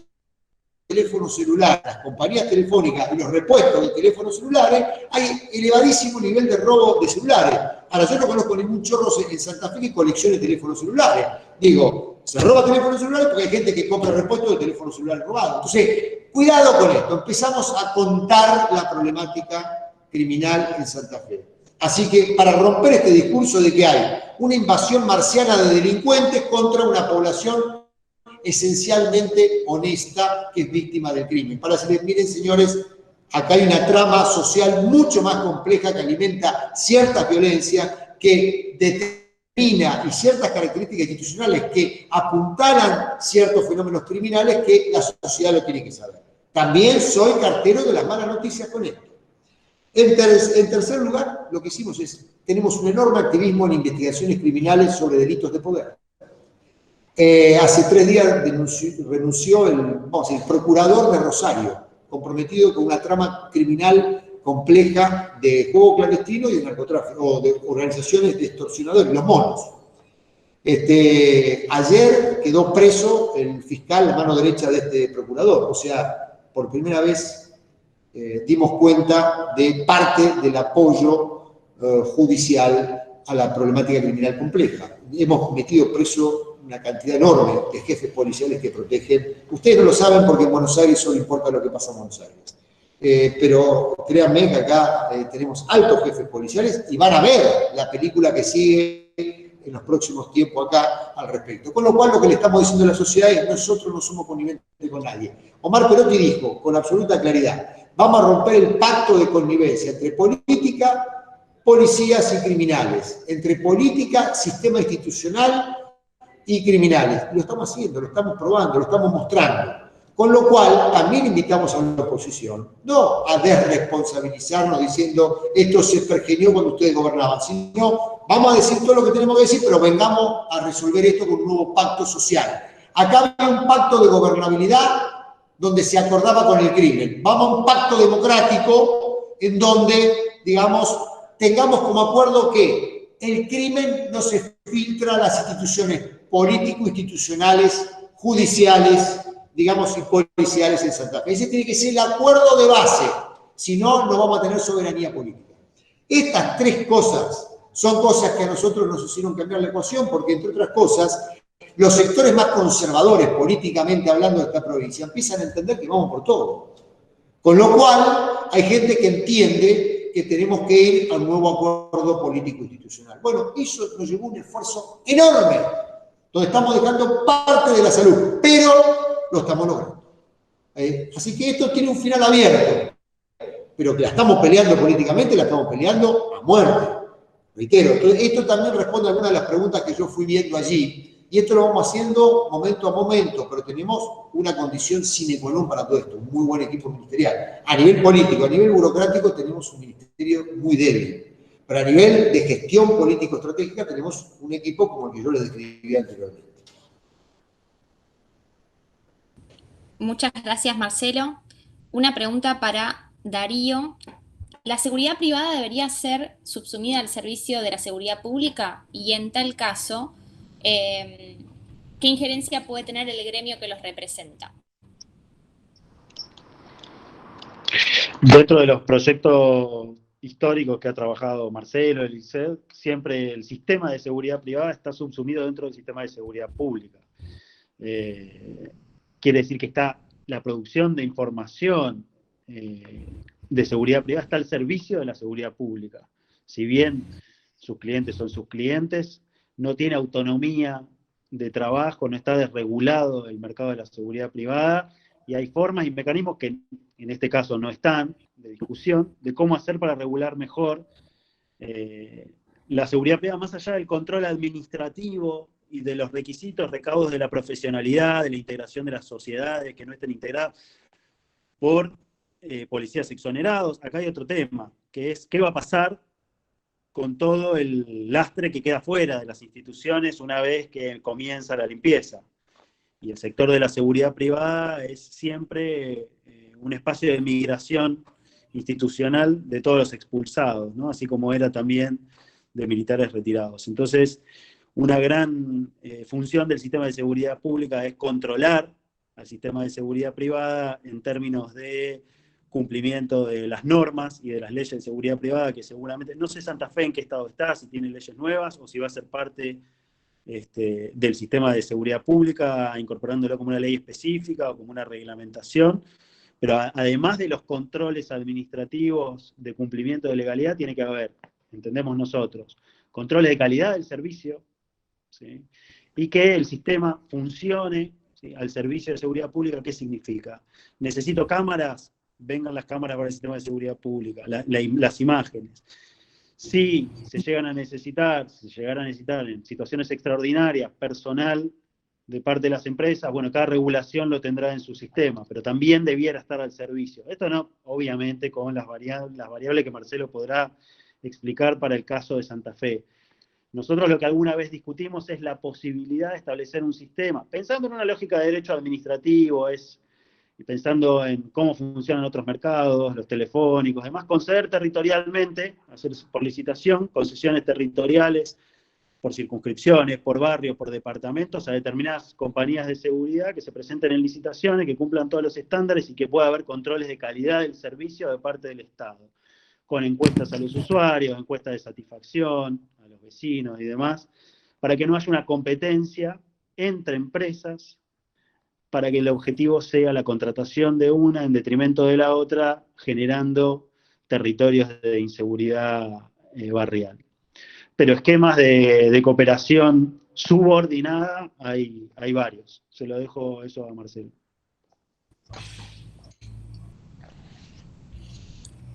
[SPEAKER 1] teléfonos celulares, las compañías telefónicas y los repuestos de teléfonos celulares, hay elevadísimo nivel de robo de celulares. Ahora, yo no conozco ningún chorro en Santa Fe que coleccione teléfonos celulares. Digo, se roba teléfonos celulares porque hay gente que compra repuestos de teléfonos celulares robados. Entonces, cuidado con esto. Empezamos a contar la problemática criminal en Santa Fe. Así que, para romper este discurso de que hay una invasión marciana de delincuentes contra una población esencialmente honesta que es víctima del crimen. Para decirles, miren señores, acá hay una trama social mucho más compleja que alimenta ciertas violencias, que determina y ciertas características institucionales que apuntalan ciertos fenómenos criminales que la sociedad lo tiene que saber. También soy cartero de las malas noticias con esto. En tercer lugar, lo que hicimos es, tenemos un enorme activismo en investigaciones criminales sobre delitos de poder. Hace 3 días renunció el procurador de Rosario, comprometido con una trama criminal compleja de juego clandestino y de narcotráfico, o de organizaciones de extorsionadores, los monos. Ayer quedó preso el fiscal, la mano derecha de este procurador. O sea, por primera vez dimos cuenta de parte del apoyo judicial a la problemática criminal compleja. Hemos metido preso una cantidad enorme de jefes policiales que protegen. Ustedes no lo saben porque en Buenos Aires solo importa lo que pasa en Buenos Aires. Pero créanme que acá tenemos altos jefes policiales y van a ver la película que sigue en los próximos tiempos acá al respecto. Con lo cual, lo que le estamos diciendo a la sociedad es: nosotros no somos conniventes con nadie. Omar Perotti dijo con absoluta claridad: vamos a romper el pacto de connivencia entre política, policías y criminales, entre política, sistema institucional y criminales. Lo estamos haciendo, lo estamos probando, lo estamos mostrando. Con lo cual, también invitamos a la oposición, no a desresponsabilizarnos diciendo esto se pergenió cuando ustedes gobernaban, sino vamos a decir todo lo que tenemos que decir, pero vengamos a resolver esto con un nuevo pacto social. Acá había un pacto de gobernabilidad donde se acordaba con el crimen. Vamos a un pacto democrático en donde, digamos, tengamos como acuerdo que el crimen no se filtra a las instituciones político-institucionales, judiciales, digamos, y policiales en Santa Fe. Ese tiene que ser el acuerdo de base, si no, no vamos a tener soberanía política. Estas tres cosas son cosas que a nosotros nos hicieron cambiar la ecuación, porque, entre otras cosas, los sectores más conservadores, políticamente hablando, de esta provincia, empiezan a entender que vamos por todo. Con lo cual, hay gente que entiende que tenemos que ir al nuevo acuerdo político-institucional. Bueno, eso nos llevó un esfuerzo enorme, donde estamos dejando parte de la salud, pero lo estamos logrando. Así que esto tiene un final abierto, pero que la estamos peleando políticamente, la estamos peleando a muerte. Reitero, entonces esto también responde a algunas de las preguntas que yo fui viendo allí, y esto lo vamos haciendo momento a momento, pero tenemos una condición sine qua non para todo esto, un muy buen equipo ministerial. A nivel político, a nivel burocrático, tenemos un ministerio muy débil. Pero a nivel de gestión político-estratégica tenemos un equipo como el que yo les describí anteriormente.
[SPEAKER 2] Muchas gracias, Marcelo. Una pregunta para Darío. ¿La seguridad privada debería ser subsumida al servicio de la seguridad pública? Y en tal caso, ¿qué injerencia puede tener el gremio que los representa?
[SPEAKER 3] Dentro de los proyectos históricos que ha trabajado Marcelo, el ICED, siempre el sistema de seguridad privada está subsumido dentro del sistema de seguridad pública. Quiere decir que está la producción de información de seguridad privada está al servicio de la seguridad pública. Si bien sus clientes son sus clientes, no tiene autonomía de trabajo, no está desregulado el mercado de la seguridad privada, y hay formas y mecanismos que en este caso no están, de discusión, de cómo hacer para regular mejor la seguridad privada, más allá del control administrativo y de los requisitos, recaudos de la profesionalidad, de la integración de las sociedades que no estén integradas por policías exonerados. Acá hay otro tema, que es qué va a pasar con todo el lastre que queda fuera de las instituciones una vez que comienza la limpieza. Y el sector de la seguridad privada es siempre un espacio de migración institucional de todos los expulsados, ¿no? Así como era también de militares retirados. Entonces, una gran función del sistema de seguridad pública es controlar al sistema de seguridad privada en términos de cumplimiento de las normas y de las leyes de seguridad privada, que seguramente, no sé Santa Fe en qué estado está, si tiene leyes nuevas o si va a ser parte del sistema de seguridad pública, incorporándolo como una ley específica o como una reglamentación, pero además de los controles administrativos de cumplimiento de legalidad, tiene que haber, entendemos nosotros, controles de calidad del servicio, ¿sí? Y que el sistema funcione, ¿sí?, al servicio de seguridad pública. ¿Qué significa? Necesito cámaras, vengan las cámaras para el sistema de seguridad pública, las imágenes. Si se llegan a necesitar, si se llegara a necesitar en situaciones extraordinarias, personal de parte de las empresas, bueno, cada regulación lo tendrá en su sistema, pero también debiera estar al servicio. Esto no, obviamente, con las variables que Marcelo podrá explicar para el caso de Santa Fe. Nosotros lo que alguna vez discutimos es la posibilidad de establecer un sistema, pensando en una lógica de derecho administrativo, y pensando en cómo funcionan otros mercados, los telefónicos, además conceder territorialmente, hacer por licitación, concesiones territoriales, por circunscripciones, por barrios, por departamentos, a determinadas compañías de seguridad que se presenten en licitaciones, que cumplan todos los estándares y que pueda haber controles de calidad del servicio de parte del Estado, con encuestas a los usuarios, encuestas de satisfacción, a los vecinos y demás, para que no haya una competencia entre empresas para que el objetivo sea la contratación de una en detrimento de la otra, generando territorios de inseguridad barrial. Pero esquemas de cooperación subordinada hay varios. Se lo dejo eso a Marcelo.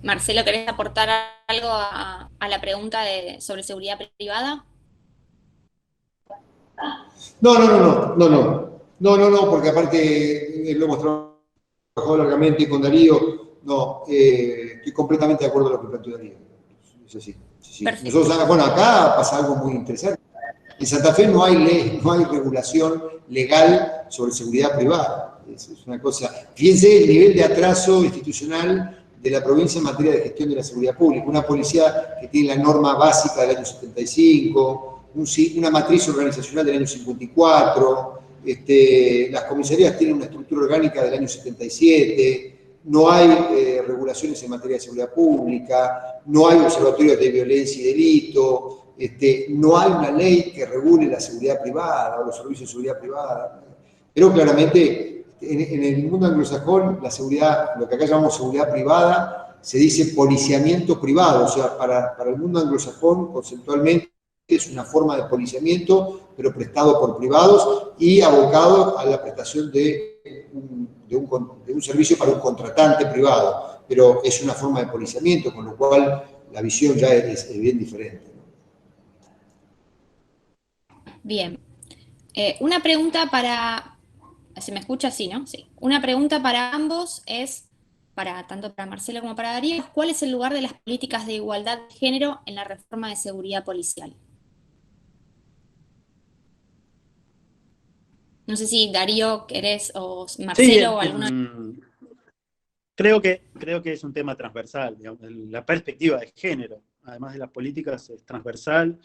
[SPEAKER 2] Marcelo, ¿querés aportar algo a la pregunta sobre seguridad privada?
[SPEAKER 1] No, porque aparte lo hemos trabajado largamente con Darío. No, estoy completamente de acuerdo con lo que planteó Darío. Es así. Sí. Nosotros, bueno, acá pasa algo muy interesante. En Santa Fe no hay ley, no hay regulación legal sobre seguridad privada. Es una cosa. Fíjense el nivel de atraso institucional de la provincia en materia de gestión de la seguridad pública. Una policía que tiene la norma básica del año 75, una matriz organizacional del año 54, las comisarías tienen una estructura orgánica del año 77, no hay regulaciones en materia de seguridad pública, no hay observatorios de violencia y delito, no hay una ley que regule la seguridad privada o los servicios de seguridad privada. Pero claramente en el mundo anglosajón la seguridad, lo que acá llamamos seguridad privada, se dice policiamiento privado, o sea, para el mundo anglosajón conceptualmente es una forma de policiamiento, pero prestado por privados y abocado a la prestación de un servicio para un contratante privado, pero es una forma de policiamiento, con lo cual la visión ya es bien diferente.
[SPEAKER 2] Bien. Una pregunta para... ¿Se me escucha así, no? Sí. Una pregunta para ambos es, tanto para Marcelo como para Darío, ¿cuál es el lugar de las políticas de igualdad de género en la reforma de seguridad policial? No sé si Darío querés, o Marcelo, o alguno.
[SPEAKER 3] Creo que es un tema transversal, digamos, la perspectiva de género, además de las políticas, es transversal.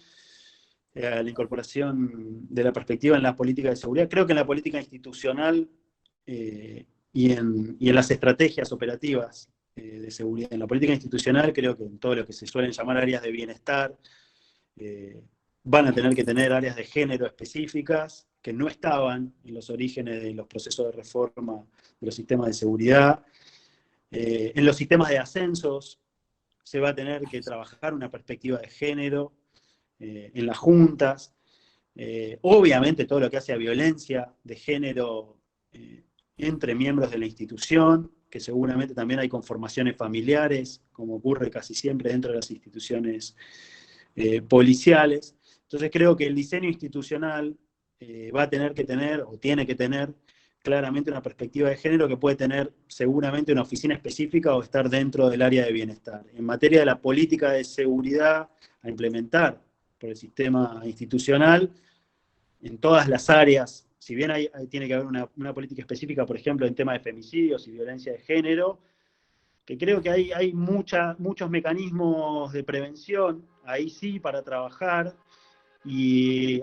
[SPEAKER 3] La incorporación de la perspectiva en las políticas de seguridad. Creo que en la política institucional y en las estrategias operativas de seguridad. En la política institucional creo que en todo lo que se suelen llamar áreas de bienestar van a tener que tener áreas de género específicas que no estaban en los orígenes de los procesos de reforma de los sistemas de seguridad. En los sistemas de ascensos se va a tener que trabajar una perspectiva de género en las juntas. Obviamente todo lo que hace a violencia de género entre miembros de la institución, que seguramente también hay conformaciones familiares, como ocurre casi siempre dentro de las instituciones policiales. Entonces creo que el diseño institucional va a tener que tener, o tiene que tener, claramente una perspectiva de género que puede tener seguramente una oficina específica o estar dentro del área de bienestar. En materia de la política de seguridad a implementar por el sistema institucional, en todas las áreas, si bien tiene que haber una política específica, por ejemplo, en temas de femicidios y violencia de género, que creo que hay muchos mecanismos de prevención, ahí sí, para trabajar, y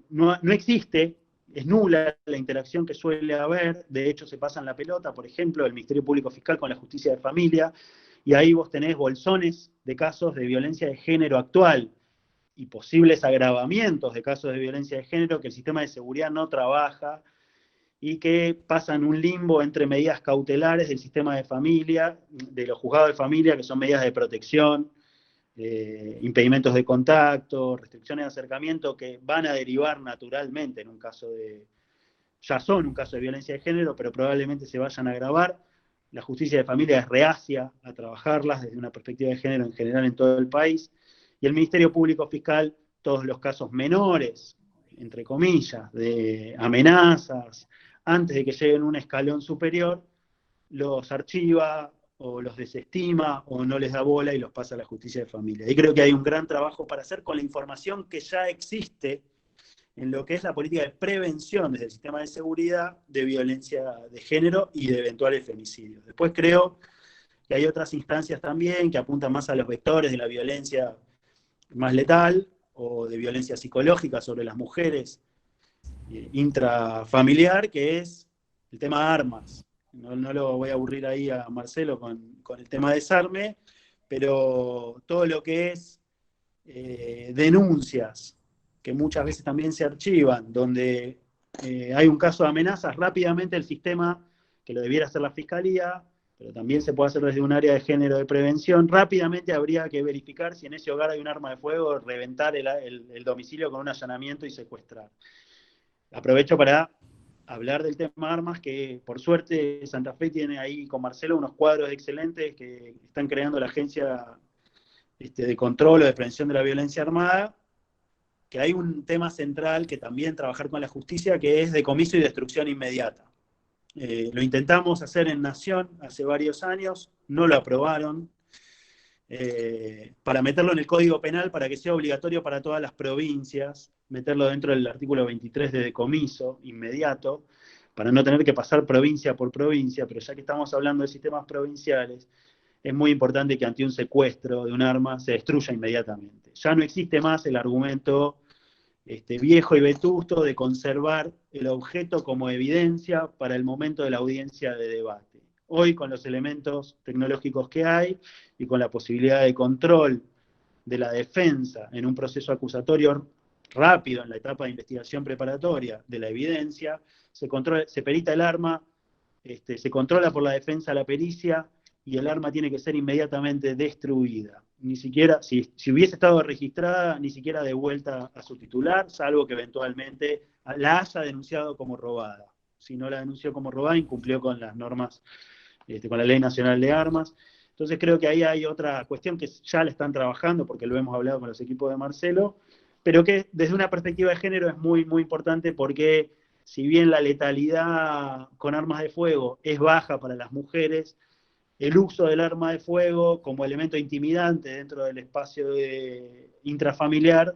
[SPEAKER 3] no existe, es nula la interacción que suele haber, de hecho se pasan la pelota, por ejemplo, el Ministerio Público Fiscal con la Justicia de Familia, y ahí vos tenés bolsones de casos de violencia de género actual, y posibles agravamientos de casos de violencia de género que el sistema de seguridad no trabaja y que pasan un limbo entre medidas cautelares del sistema de familia, de los juzgados de familia, que son medidas de protección, impedimentos de contacto, restricciones de acercamiento, que van a derivar naturalmente en un caso ya son un caso de violencia de género, pero probablemente se vayan a agravar. La justicia de familia es reacia a trabajarlas desde una perspectiva de género en general en todo el país. Y el Ministerio Público Fiscal, todos los casos menores, entre comillas, de amenazas, antes de que lleguen a un escalón superior, los archiva o los desestima o no les da bola y los pasa a la justicia de familia. Y creo que hay un gran trabajo para hacer con la información que ya existe en lo que es la política de prevención desde el sistema de seguridad de violencia de género y de eventuales femicidios. Después creo que hay otras instancias también que apuntan más a los vectores de la violencia más letal o de violencia psicológica sobre las mujeres intrafamiliar, que es el tema de armas. No lo voy a aburrir ahí a Marcelo con el tema de desarme, pero todo lo que es denuncias, que muchas veces también se archivan, donde hay un caso de amenazas, rápidamente el sistema, que lo debiera hacer la Fiscalía, pero también se puede hacer desde un área de género de prevención, rápidamente habría que verificar si en ese hogar hay un arma de fuego, reventar el domicilio con un allanamiento y secuestrar. Aprovecho para hablar del tema armas, que por suerte Santa Fe tiene ahí con Marcelo unos cuadros excelentes que están creando la Agencia de Control o de Prevención de la Violencia Armada, que hay un tema central que también trabajar con la justicia, que es decomiso y destrucción inmediata. Lo intentamos hacer en Nación hace varios años, no lo aprobaron, para meterlo en el Código Penal, para que sea obligatorio para todas las provincias, meterlo dentro del artículo 23 de decomiso inmediato, para no tener que pasar provincia por provincia, pero ya que estamos hablando de sistemas provinciales, es muy importante que ante un secuestro de un arma se destruya inmediatamente. Ya no existe más el argumento viejo y vetusto de conservar el objeto como evidencia para el momento de la audiencia de debate. Hoy, con los elementos tecnológicos que hay y con la posibilidad de control de la defensa en un proceso acusatorio rápido en la etapa de investigación preparatoria de la evidencia, se perita el arma, se controla por la defensa la pericia y el arma tiene que ser inmediatamente destruida. Ni siquiera, si hubiese estado registrada, ni siquiera devuelta a su titular, salvo que eventualmente la haya denunciado como robada. Si no la denunció como robada, incumplió con las normas, con la Ley Nacional de Armas. Entonces creo que ahí hay otra cuestión que ya la están trabajando, porque lo hemos hablado con los equipos de Marcelo, pero que desde una perspectiva de género es muy, muy importante, porque si bien la letalidad con armas de fuego es baja para las mujeres, el uso del arma de fuego como elemento intimidante dentro del espacio intrafamiliar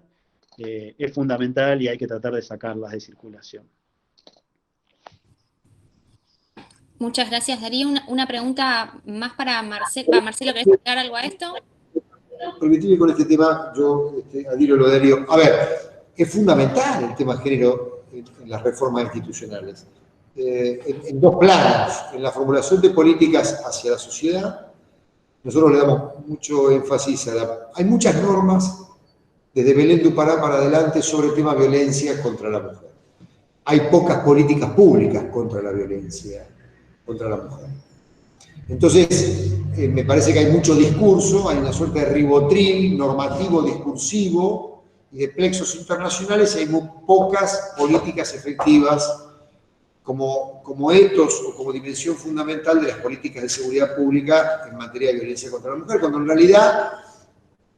[SPEAKER 3] es fundamental y hay que tratar de sacarlas de circulación.
[SPEAKER 2] Muchas gracias, Darío. Una pregunta más para Marcelo. Marcelo, ¿querés agregar algo a esto?
[SPEAKER 1] Permitime con este tema, yo adhiero a lo de Darío. A ver, es fundamental el tema género en las reformas institucionales. En dos planos, en la formulación de políticas hacia la sociedad, nosotros le damos mucho énfasis hay muchas normas, desde Belén du Pará para adelante, sobre el tema violencia contra la mujer. Hay pocas políticas públicas contra la violencia contra la mujer. Entonces, me parece que hay mucho discurso, hay una suerte de ribotril normativo, discursivo, y de plexos internacionales, y hay muy pocas políticas efectivas como etos o como dimensión fundamental de las políticas de seguridad pública en materia de violencia contra la mujer, cuando en realidad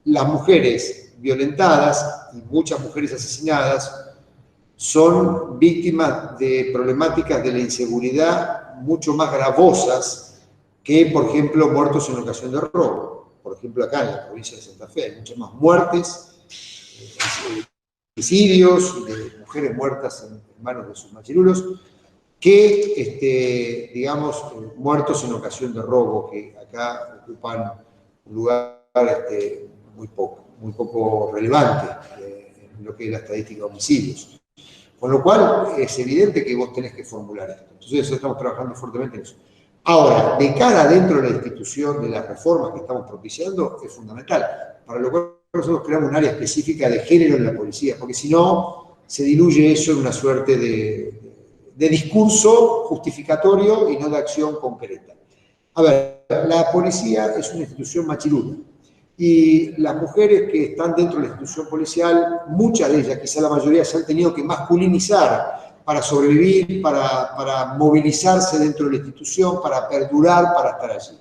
[SPEAKER 1] las mujeres violentadas y muchas mujeres asesinadas son víctimas de problemáticas de la inseguridad mucho más gravosas que, por ejemplo, muertos en ocasión de robo. Por ejemplo, acá en la provincia de Santa Fe hay muchas más muertes, suicidios de mujeres muertas en manos de sus machirulos, que, digamos, muertos en ocasión de robo, que acá ocupan un lugar muy poco relevante en lo que es la estadística de homicidios. Con lo cual, es evidente que vos tenés que formular esto. Entonces, estamos trabajando fuertemente en eso. Ahora, de cara dentro de la institución, de las reformas que estamos propiciando, es fundamental. Para lo cual nosotros creamos un área específica de género en la policía, porque si no, se diluye eso en una suerte de discurso justificatorio y no de acción concreta. A ver, la policía es una institución machiruda y las mujeres que están dentro de la institución policial, muchas de ellas, quizá la mayoría, se han tenido que masculinizar para sobrevivir, para movilizarse dentro de la institución, para perdurar, para estar allí.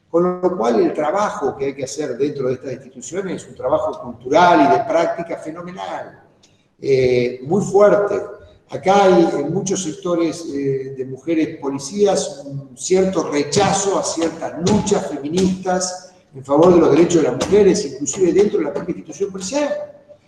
[SPEAKER 1] Con lo cual el trabajo que hay que hacer dentro de estas instituciones es un trabajo cultural y de práctica fenomenal, muy fuerte. Acá hay en muchos sectores de mujeres policías un cierto rechazo a ciertas luchas feministas en favor de los derechos de las mujeres, inclusive dentro de la propia institución policial.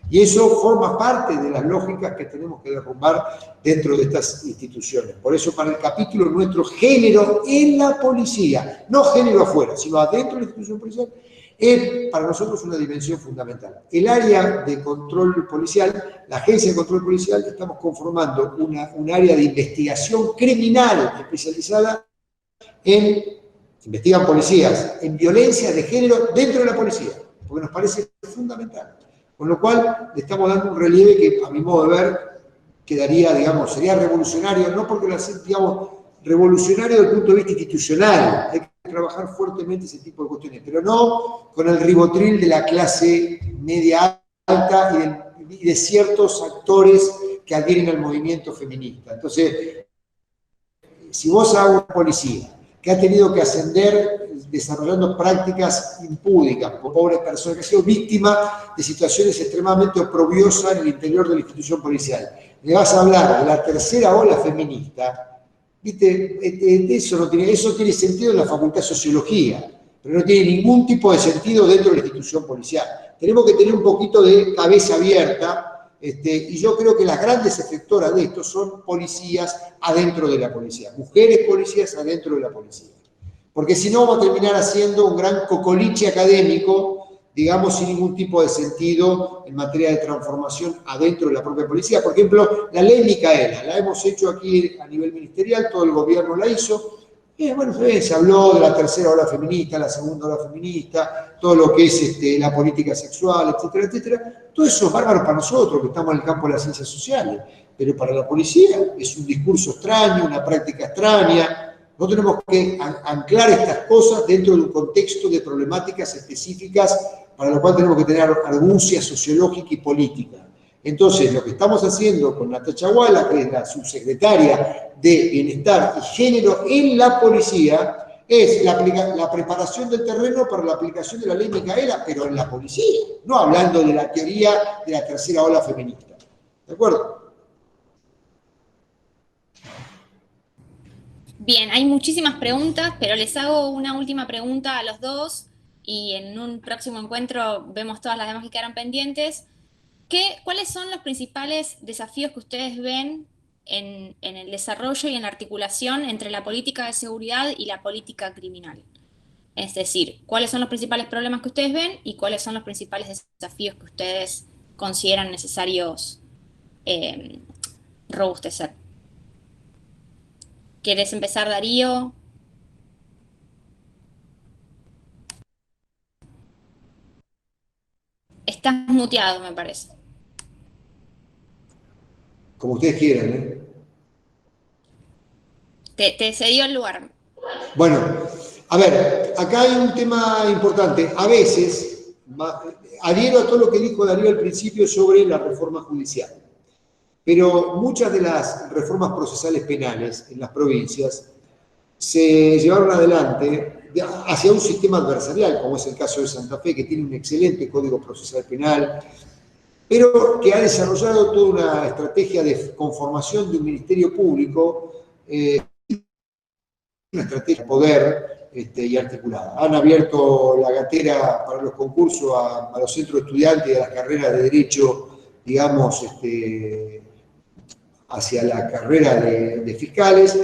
[SPEAKER 1] Y eso forma parte de las lógicas que tenemos que derrumbar dentro de estas instituciones. Por eso, para el capítulo nuestro, género en la policía, no género afuera, sino adentro de la institución policial, es para nosotros una dimensión fundamental. El área de control policial, la Agencia de Control Policial, estamos conformando un área de investigación criminal especializada en, investigan policías, en violencia de género dentro de la policía, porque nos parece fundamental. Con lo cual, le estamos dando un relieve que, a mi modo de ver, quedaría, digamos, sería revolucionario, no porque lo hacen, digamos, revolucionario desde el punto de vista institucional, hay que trabajar fuertemente ese tipo de cuestiones, pero no con el ribotril de la clase media alta y de ciertos actores que adhieren al movimiento feminista. Entonces, si vos a una policía que ha tenido que ascender desarrollando prácticas impúdicas por pobres personas, que ha sido víctima de situaciones extremadamente oprobiosas en el interior de la institución policial, le vas a hablar de la tercera ola feminista, ¿viste? Eso tiene sentido en la Facultad de Sociología, pero no tiene ningún tipo de sentido dentro de la institución policial. Tenemos que tener un poquito de cabeza abierta. Y yo creo que las grandes efectoras de esto son policías adentro de la policía, mujeres policías adentro de la policía. Porque si no vamos a terminar haciendo un gran cocoliche académico, digamos, sin ningún tipo de sentido en materia de transformación adentro de la propia policía. Por ejemplo, la ley Micaela, la hemos hecho aquí a nivel ministerial, todo el gobierno la hizo. Bueno, se habló de la tercera ola feminista, la segunda ola feminista, todo lo que es la política sexual, etcétera, etcétera. Todo eso es bárbaro para nosotros, que estamos en el campo de las ciencias sociales, pero para la policía es un discurso extraño, una práctica extraña. No tenemos que anclar estas cosas dentro de un contexto de problemáticas específicas para lo cual tenemos que tener argucia sociológica y política. Entonces, lo que estamos haciendo con Natacha Chaguala, que es la subsecretaria de Bienestar y Género en la policía, es la preparación del terreno para la aplicación de la ley Micaela, pero en la policía, no hablando de la teoría de la tercera ola feminista. ¿De acuerdo?
[SPEAKER 2] Bien, hay muchísimas preguntas, pero les hago una última pregunta a los dos y en un próximo encuentro vemos todas las demás que quedaron pendientes. ¿Cuáles son los principales desafíos que ustedes ven en el desarrollo y en la articulación entre la política de seguridad y la política criminal? Es decir, ¿cuáles son los principales problemas que ustedes ven y cuáles son los principales desafíos que ustedes consideran necesarios robustecer? ¿Quieres empezar, Darío? Estás muteado, me parece.
[SPEAKER 1] Como ustedes quieran, ¿eh?
[SPEAKER 2] Te cedió el lugar.
[SPEAKER 1] Bueno, a ver, acá hay un tema importante. A veces, adhiero a todo lo que dijo Darío al principio sobre la reforma judicial, pero muchas de las reformas procesales penales en las provincias se llevaron adelante hacia un sistema adversarial, como es el caso de Santa Fe, que tiene un excelente código procesal penal, pero que ha desarrollado toda una estrategia de conformación de un ministerio público, una estrategia de poder y articulada. Han abierto la gatera para los concursos a los centros de estudiantes y a las carreras de derecho, digamos, hacia la carrera de fiscales,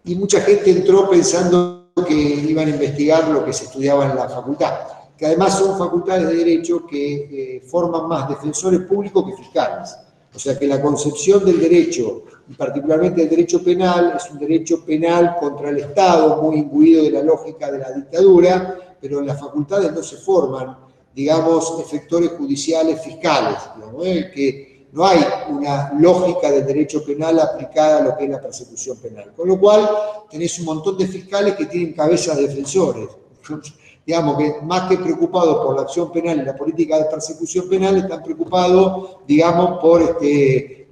[SPEAKER 1] y mucha gente entró pensando que iban a investigar lo que se estudiaba en la facultad, que además son facultades de derecho que forman más defensores públicos que fiscales. O sea que la concepción del derecho, y particularmente el derecho penal, es un derecho penal contra el Estado, muy imbuido de la lógica de la dictadura, pero en las facultades no se forman, digamos, efectores judiciales fiscales, digamos, que no hay una lógica del derecho penal aplicada a lo que es la persecución penal. Con lo cual, tenés un montón de fiscales que tienen cabezas de defensores. Digamos que más que preocupados por la acción penal y la política de persecución penal, están preocupados, digamos, por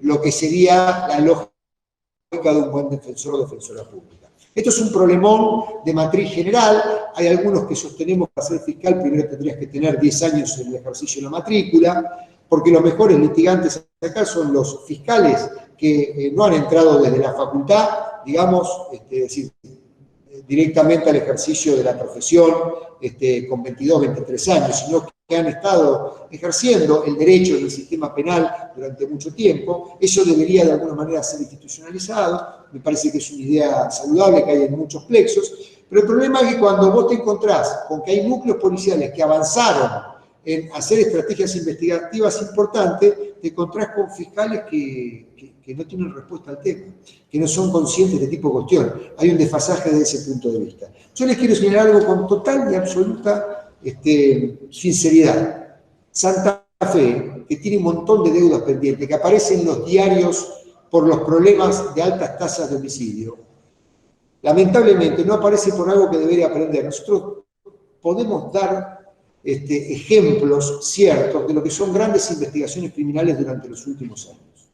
[SPEAKER 1] lo que sería la lógica de un buen defensor o defensora pública. Esto es un problemón de matriz general. Hay algunos que sostenemos que para ser fiscal primero tendrías que tener 10 años en el ejercicio de la matrícula, porque los mejores litigantes acá son los fiscales que no han entrado desde la facultad, digamos, es decir, directamente al ejercicio de la profesión con 22, 23 años, sino que han estado ejerciendo el derecho en el sistema penal durante mucho tiempo. Eso debería de alguna manera ser institucionalizado. Me parece que es una idea saludable que hay en muchos plexos, pero el problema es que cuando vos te encontrás con que hay núcleos policiales que avanzaron en hacer estrategias investigativas importantes, te encontrás con fiscales que no tienen respuesta al tema, que no son conscientes de este tipo de cuestión. Hay un desfasaje desde ese punto de vista. Yo les quiero señalar algo con total y absoluta sinceridad. Santa Fe, que tiene un montón de deudas pendientes, que aparece en los diarios por los problemas de altas tasas de homicidio, lamentablemente no aparece por algo que debería aprender. Nosotros podemos dar ejemplos ciertos de lo que son grandes investigaciones criminales durante los últimos años.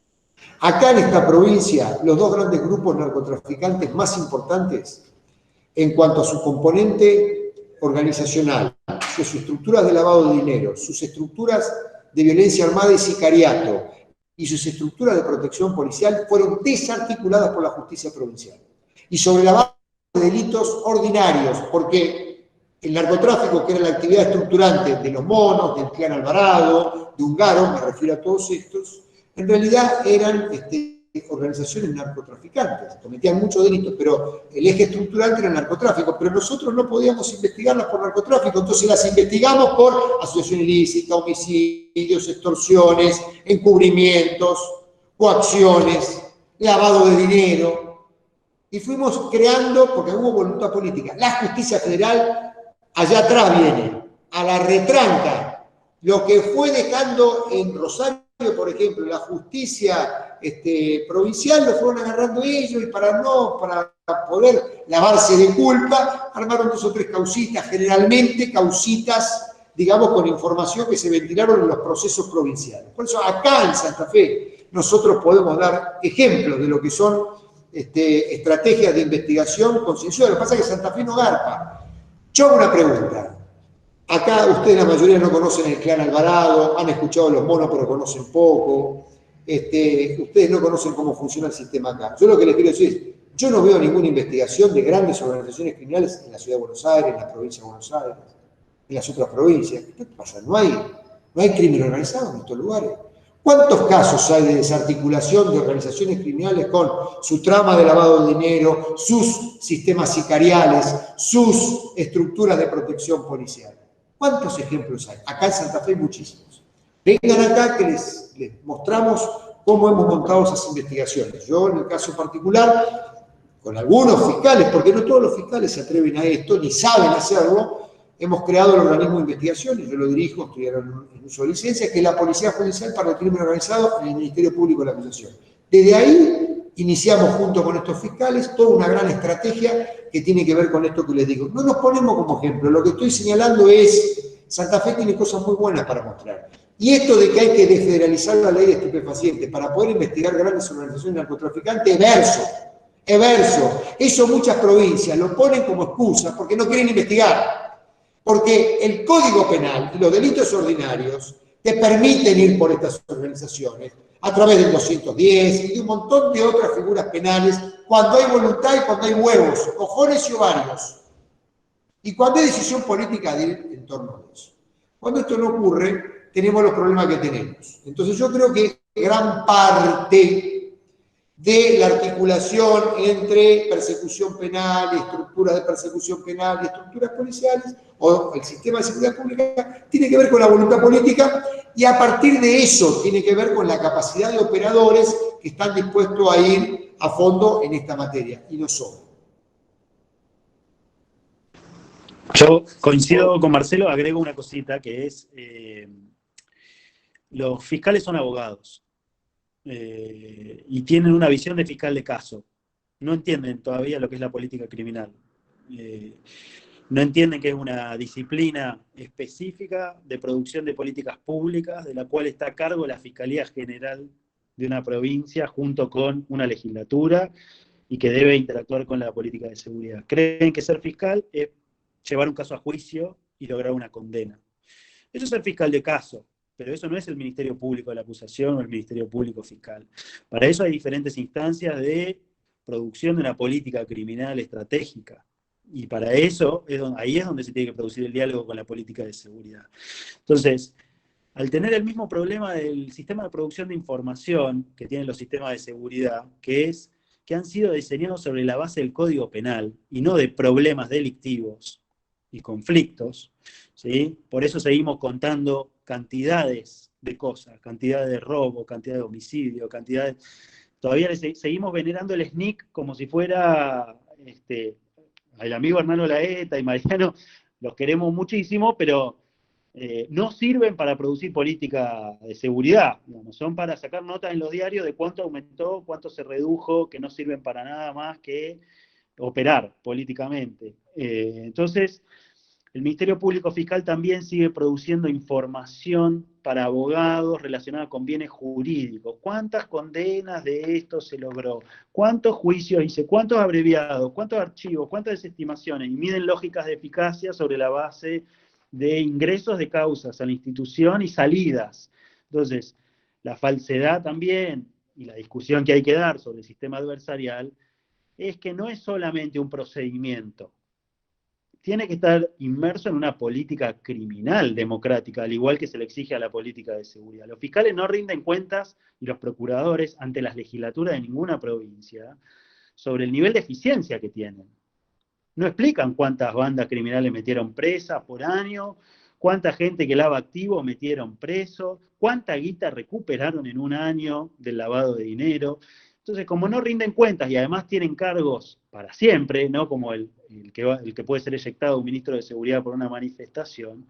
[SPEAKER 1] Acá en esta provincia, los dos grandes grupos narcotraficantes más importantes en cuanto a su componente organizacional, sus estructuras de lavado de dinero, sus estructuras de violencia armada y sicariato y sus estructuras de protección policial fueron desarticuladas por la justicia provincial. Y sobre la base de delitos ordinarios, porque el narcotráfico, que era la actividad estructurante de los monos, del clan Alvarado, de Ungaro, me refiero a todos estos, en realidad eran organizaciones narcotraficantes, cometían muchos delitos, pero el eje estructural era el narcotráfico, pero nosotros no podíamos investigarlas por narcotráfico, entonces las investigamos por asociación ilícita, homicidios, extorsiones, encubrimientos, coacciones, lavado de dinero, y fuimos creando, porque hubo voluntad política. La justicia federal allá atrás viene, a la retranca, lo que fue dejando en Rosario, por ejemplo, la justicia provincial, lo fueron agarrando ellos, y para poder lavarse de culpa, armaron 2 o 3 causitas, generalmente causitas, digamos, con información que se ventilaron en los procesos provinciales. Por eso acá en Santa Fe nosotros podemos dar ejemplos de lo que son estrategias de investigación consensuadas. Lo que pasa es que Santa Fe no garpa. Yo hago una pregunta. Acá ustedes la mayoría no conocen el clan Alvarado, han escuchado los monos pero conocen poco, ustedes no conocen cómo funciona el sistema acá. Yo lo que les quiero decir es, yo no veo ninguna investigación de grandes organizaciones criminales en la ciudad de Buenos Aires, en la provincia de Buenos Aires, en las otras provincias. ¿Qué pasa? No hay crimen organizado en estos lugares. ¿Cuántos casos hay de desarticulación de organizaciones criminales con su trama de lavado de dinero, sus sistemas sicariales, sus estructuras de protección policial? ¿Cuántos ejemplos hay? Acá en Santa Fe hay muchísimos. Vengan acá que les mostramos cómo hemos montado esas investigaciones. Yo, en el caso particular, con algunos fiscales, porque no todos los fiscales se atreven a esto, ni saben hacerlo, hemos creado el organismo de investigación, y yo lo dirijo, estoy en uso de licencia, que es la Policía Judicial para el Crimen Organizado en el Ministerio Público de la Acusación. Desde ahí iniciamos junto con estos fiscales toda una gran estrategia que tiene que ver con esto que les digo. No nos ponemos como ejemplo, lo que estoy señalando es, Santa Fe tiene cosas muy buenas para mostrar. Y esto de que hay que desfederalizar la ley de estupefacientes para poder investigar grandes organizaciones narcotraficantes es verso. Eso muchas provincias lo ponen como excusa porque no quieren investigar. Porque el Código Penal y los delitos ordinarios te permiten ir por estas organizaciones a través del 210 y de un montón de otras figuras penales cuando hay voluntad y cuando hay huevos, cojones y ovarios. Y cuando hay decisión política de ir en torno a eso. Cuando esto no ocurre, tenemos los problemas que tenemos. Entonces yo creo que gran parte de la articulación entre persecución penal, estructuras de persecución penal y estructuras policiales, o el sistema de seguridad pública, tiene que ver con la voluntad política, y a partir de eso tiene que ver con la capacidad de operadores que están dispuestos a ir a fondo en esta materia, y no solo.
[SPEAKER 3] Yo coincido con Marcelo, agrego una cosita, que es, los fiscales son abogados. Y tienen una visión de fiscal de caso. No entienden todavía lo que es la política criminal. No entienden que es una disciplina específica de producción de políticas públicas, de la cual está a cargo la Fiscalía General de una provincia junto con una legislatura y que debe interactuar con la política de seguridad. Creen que ser fiscal es llevar un caso a juicio y lograr una condena. Eso es ser fiscal de caso. Pero eso no es el Ministerio Público de la Acusación o el Ministerio Público Fiscal. Para eso hay diferentes instancias de producción de una política criminal estratégica. Y para eso, ahí es donde se tiene que producir el diálogo con la política de seguridad. Entonces, al tener el mismo problema del sistema de producción de información que tienen los sistemas de seguridad, que es que han sido diseñados sobre la base del Código Penal y no de problemas delictivos y conflictos, ¿sí? Por eso seguimos contando cantidades de cosas, cantidades de robo, cantidad de homicidio, cantidades... Todavía seguimos venerando el SNIC como si fuera el amigo hermano de la ETA y Mariano, los queremos muchísimo, pero no sirven para producir política de seguridad, digamos, son para sacar notas en los diarios de cuánto aumentó, cuánto se redujo, que no sirven para nada más que operar políticamente. Entonces, el Ministerio Público Fiscal también sigue produciendo información para abogados relacionada con bienes jurídicos. ¿Cuántas condenas de esto se logró? ¿Cuántos juicios hice? ¿Cuántos abreviados? ¿Cuántos archivos? ¿Cuántas desestimaciones? Y miden lógicas de eficacia sobre la base de ingresos de causas a la institución y salidas. Entonces, la falsedad también, y la discusión que hay que dar sobre el sistema adversarial, es que no es solamente un procedimiento. Tiene que estar inmerso en una política criminal democrática, al igual que se le exige a la política de seguridad. Los fiscales no rinden cuentas, y los procuradores, ante las legislaturas de ninguna provincia, sobre el nivel de eficiencia que tienen. No explican cuántas bandas criminales metieron presas por año, cuánta gente que lava activo metieron preso, cuánta guita recuperaron en un año del lavado de dinero. Entonces, como no rinden cuentas y además tienen cargos para siempre, ¿no? Como el que puede ser eyectado un ministro de Seguridad por una manifestación,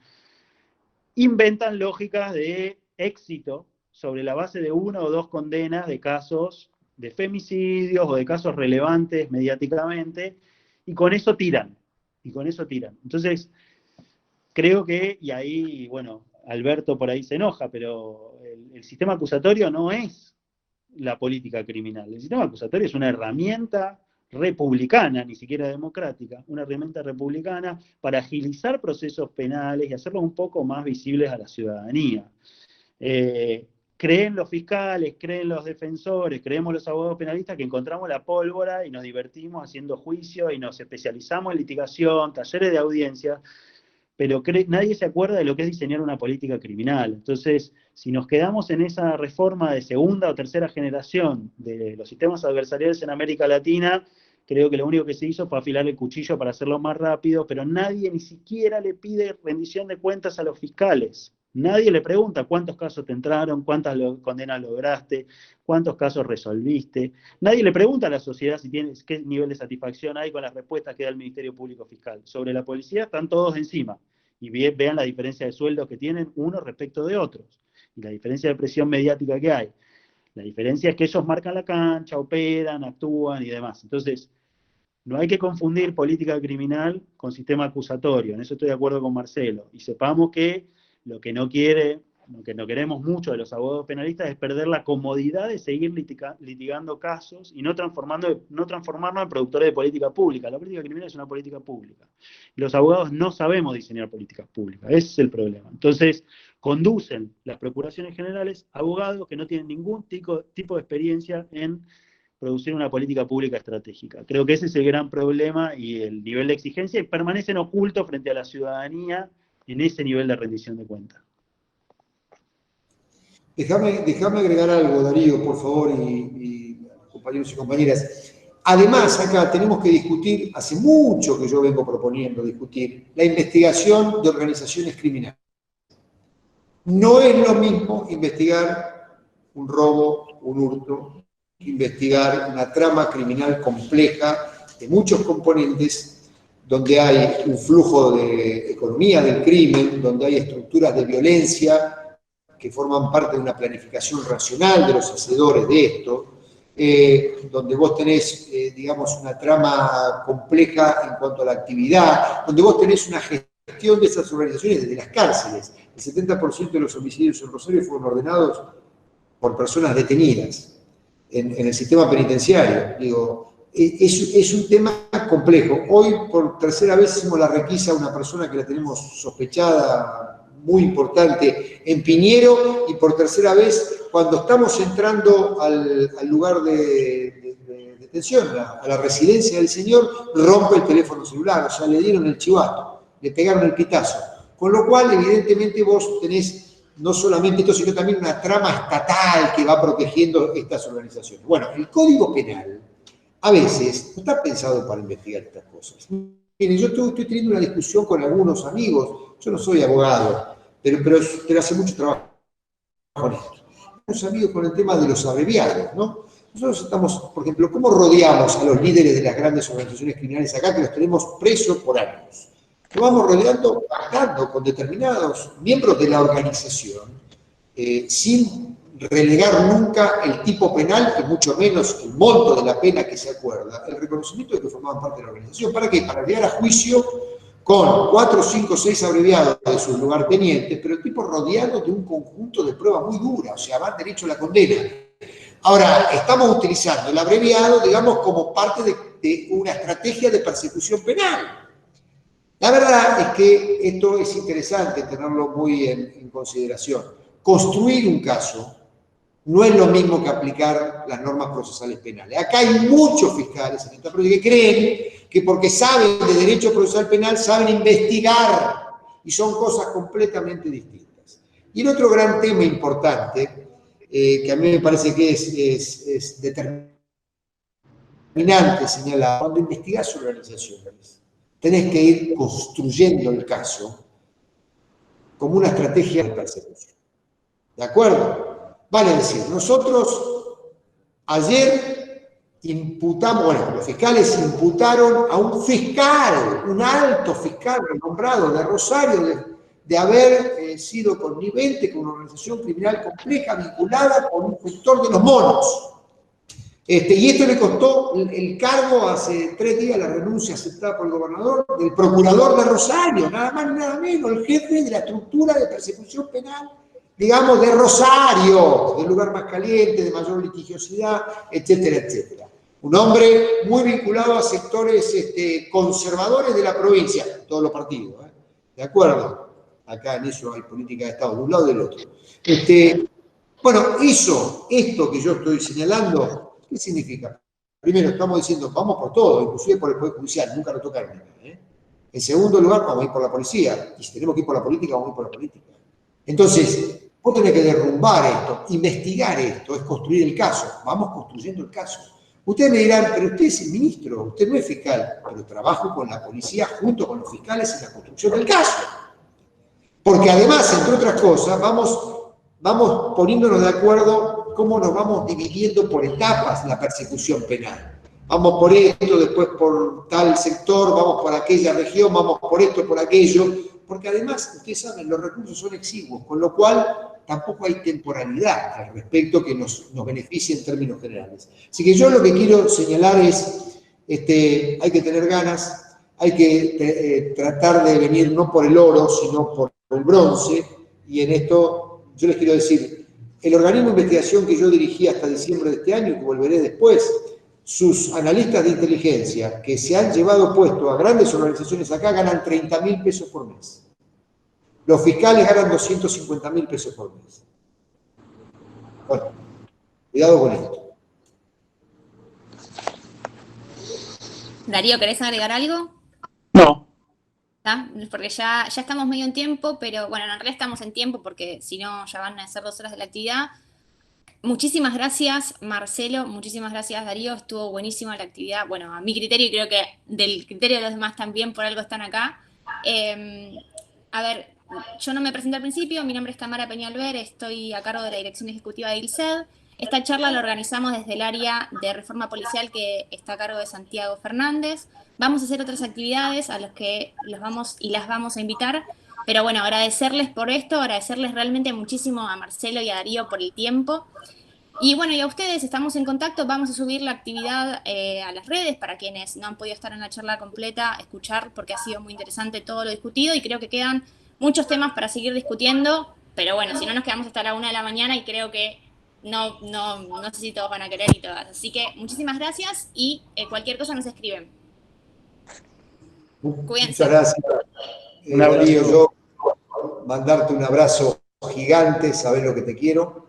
[SPEAKER 3] inventan lógicas de éxito sobre la base de 1 o 2 condenas de casos de femicidios o de casos relevantes mediáticamente, y con eso tiran. Entonces, creo que, y ahí, bueno, Alberto por ahí se enoja, pero el sistema acusatorio no es la política criminal. El sistema acusatorio es una herramienta republicana, ni siquiera democrática, una herramienta republicana para agilizar procesos penales y hacerlos un poco más visibles a la ciudadanía. Creen los fiscales, creen los defensores, creemos los abogados penalistas que encontramos la pólvora y nos divertimos haciendo juicios y nos especializamos en litigación, talleres de audiencia, pero nadie se acuerda de lo que es diseñar una política criminal. Entonces, si nos quedamos en esa reforma de segunda o tercera generación de los sistemas adversariales en América Latina, creo que lo único que se hizo fue afilar el cuchillo para hacerlo más rápido, pero nadie ni siquiera le pide rendición de cuentas a los fiscales. Nadie le pregunta cuántos casos te entraron, cuántas condenas lograste, cuántos casos resolviste. Nadie le pregunta a la sociedad si tienes qué nivel de satisfacción hay con las respuestas que da el Ministerio Público Fiscal. Sobre la policía están todos encima. Y vean la diferencia de sueldos que tienen unos respecto de otros. Y la diferencia de presión mediática que hay. La diferencia es que ellos marcan la cancha, operan, actúan y demás. Entonces, no hay que confundir política criminal con sistema acusatorio. En eso estoy de acuerdo con Marcelo. Y sepamos que lo que no queremos mucho de los abogados penalistas es perder la comodidad de seguir litigando casos y no transformarnos en productores de política pública. La política criminal es una política pública. Los abogados no sabemos diseñar políticas públicas. Ese es el problema. Entonces, conducen las procuraciones generales abogados que no tienen ningún tipo de experiencia en producir una política pública estratégica. Creo que ese es el gran problema y el nivel de exigencia, y permanecen ocultos frente a la ciudadanía en ese nivel de rendición de cuentas.
[SPEAKER 1] Déjame agregar algo, Darío, por favor, y compañeros y compañeras. Además, acá tenemos que discutir, hace mucho que yo vengo proponiendo discutir, la investigación de organizaciones criminales. No es lo mismo investigar un robo, un hurto, investigar una trama criminal compleja de muchos componentes, donde hay un flujo de economía del crimen, donde hay estructuras de violencia que forman parte de una planificación racional de los hacedores de esto, donde vos tenés, digamos, una trama compleja en cuanto a la actividad, donde vos tenés una gestión de esas organizaciones desde las cárceles. El 70% de los homicidios en Rosario fueron ordenados por personas detenidas en el sistema penitenciario. Digo, es un tema complejo. Hoy, por tercera vez, hicimos la requisa a una persona que la tenemos sospechada, muy importante, en Piñero, y por tercera vez, cuando estamos entrando al lugar de detención, a la residencia del señor, rompe el teléfono celular, o sea, le dieron el chivato, le pegaron el pitazo. Con lo cual, evidentemente, vos tenés no solamente esto, sino también una trama estatal que va protegiendo estas organizaciones. Bueno, el Código Penal a veces no está pensado para investigar estas cosas. Miren, yo estoy teniendo una discusión con algunos amigos, yo no soy abogado, pero hace mucho trabajo con esto. Unos amigos con el tema de los abreviados, ¿no? Nosotros estamos, por ejemplo, ¿cómo rodeamos a los líderes de las grandes organizaciones criminales acá, que los tenemos presos por años? nos vamos rodeando, pactando con determinados miembros de la organización, sin relegar nunca el tipo penal, y mucho menos el monto de la pena que se acuerda, el reconocimiento de que formaban parte de la organización. ¿Para qué? Para llegar a juicio con 4, 5, 6 abreviados de sus lugartenientes, pero el tipo rodeado de un conjunto de pruebas muy duras, o sea, van derecho a la condena. Ahora, estamos utilizando el abreviado, digamos, como parte de una estrategia de persecución penal. La verdad es que esto es interesante tenerlo muy en consideración. Construir un caso no es lo mismo que aplicar las normas procesales penales. Acá hay muchos fiscales en esta provincia que creen que porque saben de derecho procesal penal saben investigar, y son cosas completamente distintas. Y el otro gran tema importante, que a mí me parece que es determinante señalar, cuando investigás organizaciones, tenés que ir construyendo el caso como una estrategia de persecución. ¿De acuerdo? Vale decir, nosotros ayer imputamos, bueno, los fiscales imputaron a un fiscal, un alto fiscal nombrado de Rosario, de haber sido connivente con una organización criminal compleja vinculada con un sector de los monos. Y esto le costó el cargo hace 3 días, la renuncia aceptada por el gobernador, del procurador de Rosario, nada más ni nada menos, el jefe de la estructura de persecución penal, digamos, de Rosario, del lugar más caliente, de mayor litigiosidad, etcétera, etcétera. Un hombre muy vinculado a sectores conservadores de la provincia, todos los partidos, ¿de acuerdo? Acá en eso hay política de Estado, de un lado y del otro. Bueno, hizo esto que yo estoy señalando. ¿Qué significa? Primero, estamos diciendo, vamos por todo, inclusive por el Poder Judicial, nunca lo tocaron. En segundo lugar, vamos a ir por la policía, y si tenemos que ir por la política, vamos a ir por la política. Entonces, vos tenés que derrumbar esto, investigar esto, es construir el caso. Vamos construyendo el caso. Ustedes me dirán, pero usted es el ministro, usted no es fiscal, pero trabajo con la policía junto con los fiscales en la construcción del caso. Porque además, entre otras cosas, vamos poniéndonos de acuerdo cómo nos vamos dividiendo por etapas la persecución penal. Vamos por esto, después por tal sector, vamos por aquella región, vamos por esto, por aquello, porque además, ustedes saben, los recursos son exiguos, con lo cual tampoco hay temporalidad al respecto que nos beneficie en términos generales. Así que yo lo que quiero señalar es, hay que tener ganas, hay que tratar de venir no por el oro, sino por el bronce, y en esto yo les quiero decir, el organismo de investigación que yo dirigí hasta diciembre de este año, que volveré después, sus analistas de inteligencia que se han llevado puesto a grandes organizaciones acá ganan 30.000 pesos por mes. Los fiscales ganan 250.000 pesos por mes. Bueno, cuidado con esto.
[SPEAKER 2] Darío, ¿querés agregar algo?
[SPEAKER 3] No.
[SPEAKER 2] ¿Ah? Porque ya estamos medio en tiempo, pero bueno, en realidad estamos en tiempo porque si no ya van a ser 2 horas de la actividad. Muchísimas gracias, Marcelo, muchísimas gracias, Darío, estuvo buenísima la actividad, bueno, a mi criterio y creo que del criterio de los demás también, por algo están acá. A ver, yo no me presenté al principio, mi nombre es Tamara Peñalver, estoy a cargo de la dirección ejecutiva de ILSED. Esta charla la organizamos desde el área de reforma policial que está a cargo de Santiago Fernández. Vamos a hacer otras actividades a las que las vamos a invitar, pero bueno, agradecerles por esto, agradecerles realmente muchísimo a Marcelo y a Darío por el tiempo. Y bueno, y a ustedes, estamos en contacto, vamos a subir la actividad a las redes para quienes no han podido estar en la charla completa, escuchar, porque ha sido muy interesante todo lo discutido y creo que quedan muchos temas para seguir discutiendo, pero bueno, si no nos quedamos hasta la 1 de la mañana y creo que no sé si todos van a querer y todas. Así que muchísimas gracias y cualquier cosa nos escriben. Cuídense.
[SPEAKER 1] Muchas gracias. Darío, yo mandarte un abrazo gigante, sabés lo que te quiero.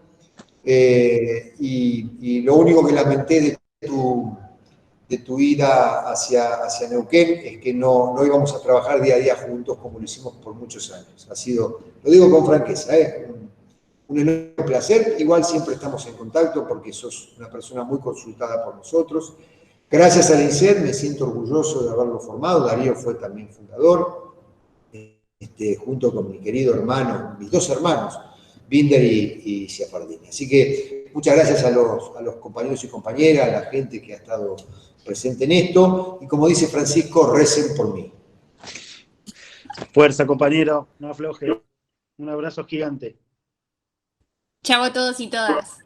[SPEAKER 1] Y lo único que lamenté de tu ida hacia Neuquén es que no íbamos a trabajar día a día juntos como lo hicimos por muchos años. Ha sido, lo digo con franqueza, un enorme placer. Igual siempre estamos en contacto porque sos una persona muy consultada por nosotros. Gracias al INSER, me siento orgulloso de haberlo formado. Darío fue también fundador, junto con mi querido hermano, mis 2 hermanos, Binder y Ciafardini. Así que muchas gracias a los compañeros y compañeras, a la gente que ha estado presente en esto. Y como dice Francisco, recen por mí.
[SPEAKER 3] Fuerza, compañero, no afloje. Un abrazo gigante.
[SPEAKER 2] Chao a todos y todas.